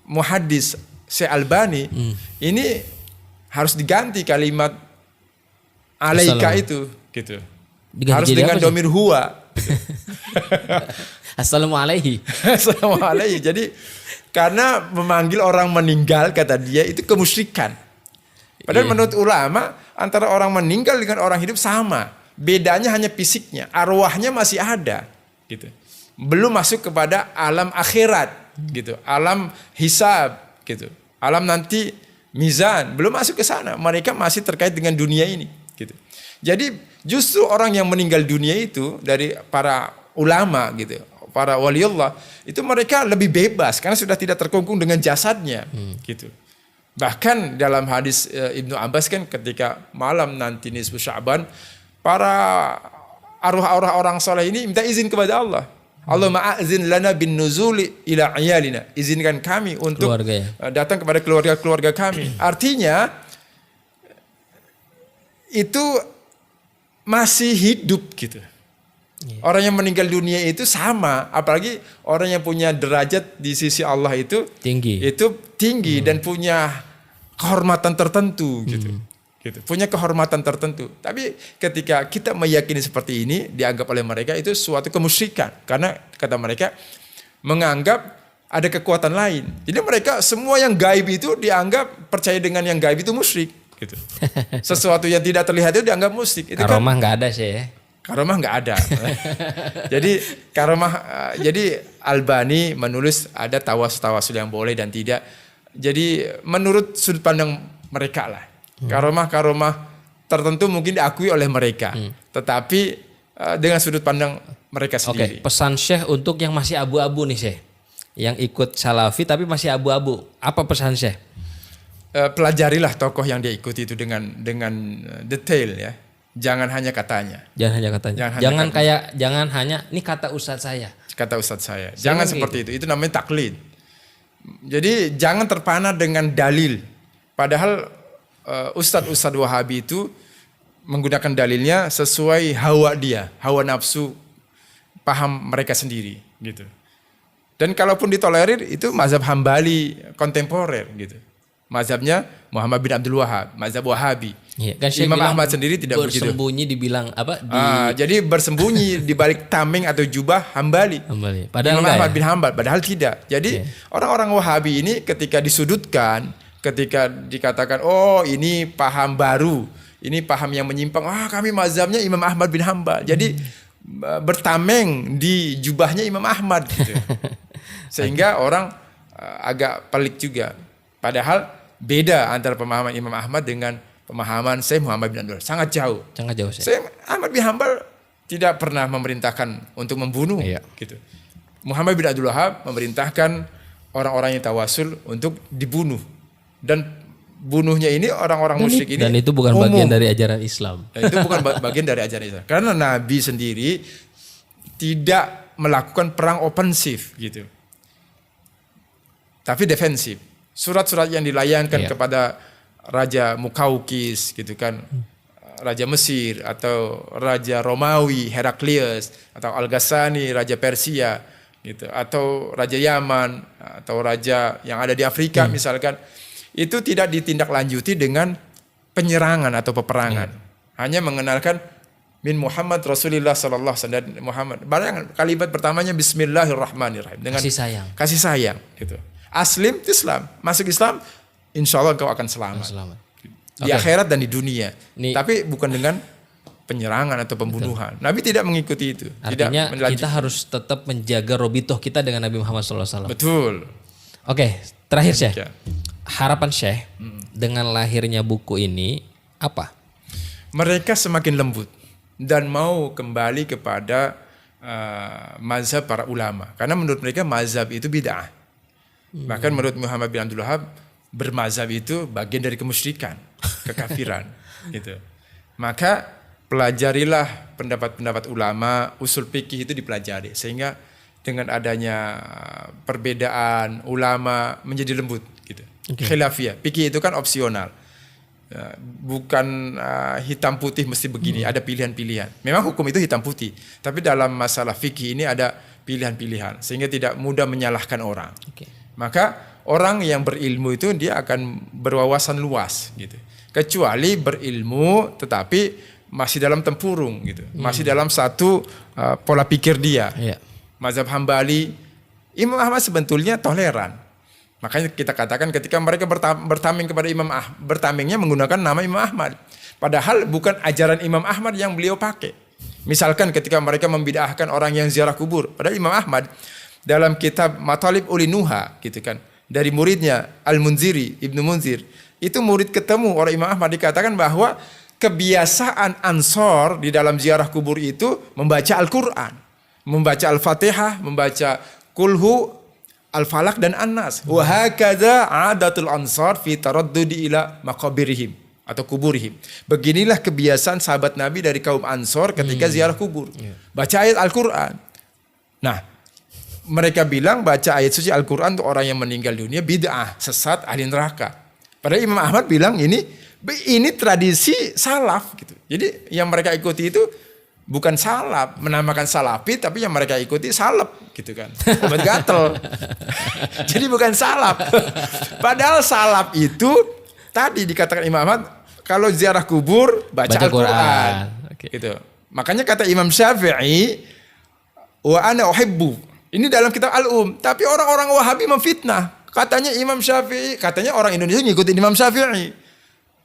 muhaddis Syekh Albani ini harus diganti kalimat alaika itu gitu. Diganti Harus jadi dengan apa sih? domir huwa. Assalamualaikum. Assalamualaikum. Jadi karena memanggil orang meninggal kata dia itu kemusyrikan. Padahal menurut ulama antara orang meninggal dengan orang hidup sama. Bedanya hanya fisiknya, arwahnya masih ada gitu. Belum masuk kepada alam akhirat gitu. Alam hisab gitu. Alam nanti mizan, belum masuk ke sana. Mereka masih terkait dengan dunia ini gitu. Jadi justru orang yang meninggal dunia itu dari para ulama gitu, para waliullah, itu mereka lebih bebas karena sudah tidak terkungkung dengan jasadnya gitu. Bahkan dalam hadis Ibnu Abbas kan ketika malam nanti nisfu Sya'ban, para arwah-arwah orang soleh ini minta izin kepada Allah. Allah ma'azin lana bin nuzuli ila iyalina. Izinkan kami untuk datang kepada keluarga-keluarga kami. Artinya itu masih hidup gitu. Orang yang meninggal dunia itu sama, apalagi orang yang punya derajat di sisi Allah itu tinggi dan punya kehormatan tertentu gitu. Punya kehormatan tertentu. Tapi ketika kita meyakini seperti ini, dianggap oleh mereka itu suatu kemusyrikan karena kata mereka menganggap ada kekuatan lain. Jadi mereka semua yang gaib itu dianggap percaya dengan yang gaib itu musyrik gitu. Sesuatu yang tidak terlihat itu dianggap musyrik. Itu karomah nggak ada sih ya. Karomah nggak ada. Jadi karomah, jadi Albani menulis ada tawasul yang boleh dan tidak. Jadi menurut sudut pandang mereka lah. Karomah tertentu mungkin diakui oleh mereka. Tetapi dengan sudut pandang mereka sendiri. Pesan Syekh untuk yang masih abu-abu nih Syekh. Yang ikut salafi tapi masih abu-abu. Apa pesan Syekh? Pelajarilah tokoh yang dia ikuti itu dengan detail ya. Jangan hanya katanya. Jangan hanya ini kata ustadz saya. Kata ustadz saya. Jangan seperti itu. Itu namanya taklid. Jadi jangan terpana dengan dalil. Padahal ustadz Wahabi itu menggunakan dalilnya sesuai hawa dia, hawa nafsu, paham mereka sendiri gitu. Dan kalaupun ditolerir itu mazhab Hambali kontemporer gitu. Mazhabnya Muhammad bin Abdul Wahab, mazhab Wahabi. Ya, kan Imam Ahmad sendiri tidak begitu. Bersembunyi dibilang apa? Jadi bersembunyi di balik tameng atau jubah Hambali. Padahal Imam Ahmad bin Hambal, padahal tidak. Jadi orang-orang Wahabi ini ketika disudutkan, ketika dikatakan, oh ini paham baru, ini paham yang menyimpang, kami mazhabnya Imam Ahmad bin Hambal. Jadi bertameng di jubahnya Imam Ahmad gitu. Sehingga orang agak pelik juga. Padahal beda antara pemahaman Imam Ahmad dengan pemahaman Syekh Muhammad bin Abdul Wahab. Sangat jauh. Syekh Ahmad bin Hambal tidak pernah memerintahkan untuk membunuh gitu. Muhammad bin Abdul Wahab memerintahkan orang-orang yang tawasul untuk dibunuh. Dan bunuhnya ini orang-orang musyrik ini. Dan itu bukan bagian dari ajaran Islam. Dan itu bukan bagian dari ajaran Islam. Karena Nabi sendiri tidak melakukan perang ofensif gitu. Tapi defensif. Surat-surat yang dilayangkan kepada Raja Mukaukis gitu kan. Raja Mesir atau Raja Romawi, Heraklius atau Al-Ghassani, Raja Persia gitu. Atau Raja Yaman atau Raja yang ada di Afrika misalkan. Itu tidak ditindaklanjuti dengan penyerangan atau peperangan. Hanya mengenalkan min Muhammad Rasulullah sallallahu alaihi wasallam Muhammad. Barang kalimat pertamanya Bismillahirrahmanirrahim dengan kasih sayang gitu. Aslim Islam, masuk Islam, insya Allah engkau akan selamat. Di akhirat dan di dunia. Tapi bukan dengan penyerangan atau pembunuhan. Nabi tidak mengikuti itu. Artinya kita harus tetap menjaga robitoh kita dengan Nabi Muhammad SAW. Betul. Oke, terakhir Syekh. Harapan Syekh dengan lahirnya buku ini apa? Mereka semakin lembut dan mau kembali kepada mazhab para ulama. Karena menurut mereka mazhab itu bid'ah. Bahkan menurut Muhammad bin Abdul Wahab bermazhab itu bagian dari kemusyrikan, kekafiran gitu. Maka pelajarilah pendapat-pendapat ulama, usul fikih itu dipelajari sehingga dengan adanya perbedaan ulama menjadi lembut gitu. Khilafiyah, fikih itu kan opsional. Bukan hitam putih mesti begini, ada pilihan-pilihan. Memang hukum itu hitam putih, tapi dalam masalah fikih ini ada pilihan-pilihan sehingga tidak mudah menyalahkan orang. Maka orang yang berilmu itu dia akan berwawasan luas gitu. Kecuali berilmu tetapi masih dalam tempurung gitu. Masih dalam satu pola pikir dia. Iya. Mazhab Hambali, Imam Ahmad sebetulnya toleran. Makanya kita katakan ketika mereka bertaming kepada Imam Ahmad, bertamingnya menggunakan nama Imam Ahmad. Padahal bukan ajaran Imam Ahmad yang beliau pakai. Misalkan ketika mereka membid'ahkan orang yang ziarah kubur. Padahal Imam Ahmad dalam kitab Matalib Uli Nuha gitu kan. Dari muridnya Al-Munziri, Ibnu Munzir. Itu murid ketemu orang Imam Ahmad dikatakan bahwa kebiasaan Ansor di dalam ziarah kubur itu membaca Al-Quran, membaca Al-Fatihah, membaca Kulhu, Al-Falaq dan An-Nas. Wa hakadha 'adatul Ansar fi taraddudi ila maqabirihim atau kuburihim. Beginilah kebiasaan sahabat Nabi dari kaum Ansor ketika ziarah kubur. Baca ayat Al-Quran. Nah, mereka bilang baca ayat suci Al-Quran untuk orang yang meninggal dunia bid'ah, sesat, ahli neraka. Padahal Imam Ahmad bilang ini tradisi salaf gitu. Jadi yang mereka ikuti itu bukan salaf, menamakan salafi, tapi yang mereka ikuti salaf gitu kan. Obat gatel. Jadi bukan salaf. Padahal salaf itu tadi dikatakan Imam Ahmad kalau ziarah kubur baca Al-Quran. Okay. Gitu. Makanya kata Imam Syafi'i wa ana uhibbu. Ini dalam kitab Al-Um, tapi orang-orang Wahabi memfitnah. Katanya Imam Syafi'i, katanya orang Indonesia ngikutin Imam Syafi'i.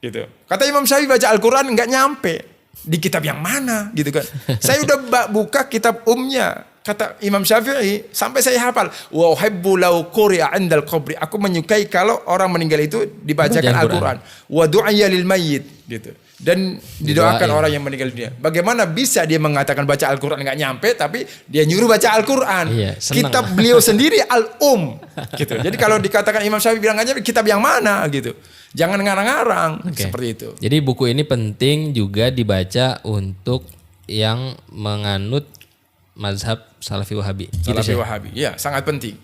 Gitu. Kata Imam Syafi'i baca Al-Quran enggak nyampe. Di kitab yang mana gitu kan. Saya udah buka kitab umnya. Kata Imam Syafi'i, sampai saya hafal. Wa uhibbu law quri'a 'indal qabri. Aku menyukai kalau orang meninggal itu dibacakan Al-Quran. Wa du'iya lil mayyit gitu. Dan didoakan orang yang meninggal dunia. Bagaimana bisa dia mengatakan baca Al-Quran enggak nyampe, tapi dia nyuruh baca Al-Quran. Iya, kitab beliau sendiri Al-Um gitu. Jadi kalau dikatakan Imam Syafi'i bilang aja kitab yang mana gitu. Jangan ngarang-ngarang seperti itu. Jadi buku ini penting juga dibaca untuk yang menganut mazhab Salafi Wahabi. Salafi Wahabi, ya sangat penting.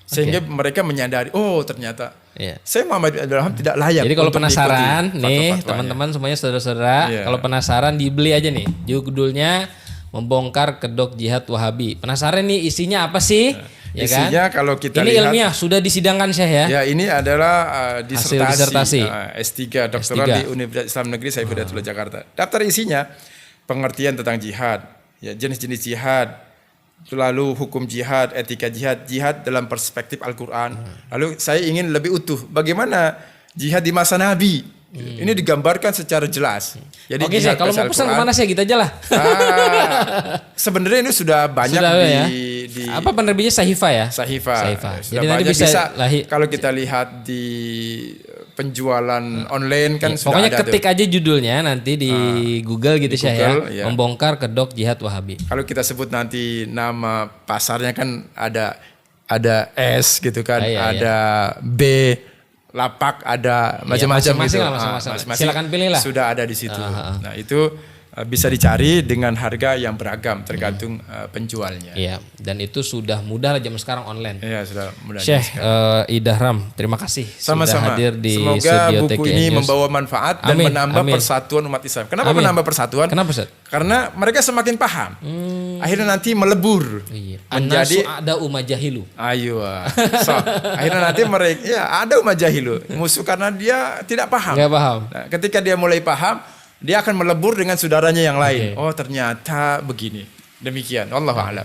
Sehingga mereka menyadari, oh ternyata saya Muhammad bin Abdul Wahab tidak layak. Jadi kalau penasaran nih teman-teman semuanya saudara-saudara, kalau penasaran dibeli aja nih. Judulnya Membongkar Kedok Jihad Wahabi. Penasaran nih isinya apa sih? Ya isinya kan? Kalau kita ini lihat, ilmiah sudah disidangkan Syekh ya? Ya ini adalah disertasi. S3 doktoral S3. di Universitas Islam Negeri Saifuddaulah Jakarta. Daftar isinya pengertian tentang jihad, ya jenis-jenis jihad, lalu hukum jihad, etika jihad, jihad dalam perspektif Al-Quran. Lalu saya ingin lebih utuh bagaimana jihad di masa Nabi. Ini digambarkan secara jelas. Jadi oke Syekh, kalau mau pesan kemana Syekh, kita aja lah. Sebenarnya ini sudah banyak di apa penerbitnya Sahifa ya? Sahifa. Jadi nanti bisa kalau kita lihat di penjualan online kan sudah pokoknya ada. Pokoknya ketik aja judulnya nanti di Google gitu Syekh ya. Membongkar Kedok Jihad Wahabi. Kalau kita sebut nanti nama pasarnya kan ada S gitu kan, ada B, lapak, ada macam-macam gitu. Masing-masing. Silakan pilih lah. Sudah ada di situ. Nah itu bisa dicari dengan harga yang beragam tergantung penjualnya. Iya, dan itu sudah mudah zaman sekarang online. Iya, sudah mudah. Syekh Idahram, terima kasih sama-sama. Sudah hadir di Semoga studio buku TKN ini News. membawa manfaat dan menambah persatuan umat Islam. Kenapa menambah persatuan? Kenapa Ustaz? Karena mereka semakin paham. Akhirnya nanti melebur. Iya. Menjadi ada umat jahilu. Ayo. So, akhirnya nanti mereka ada umat jahilu. Musuh karena dia tidak paham. Nggak paham. Nah, ketika dia mulai paham, dia akan melebur dengan saudaranya yang lain. Oh, ternyata begini. Demikian. Wallahu a'lam.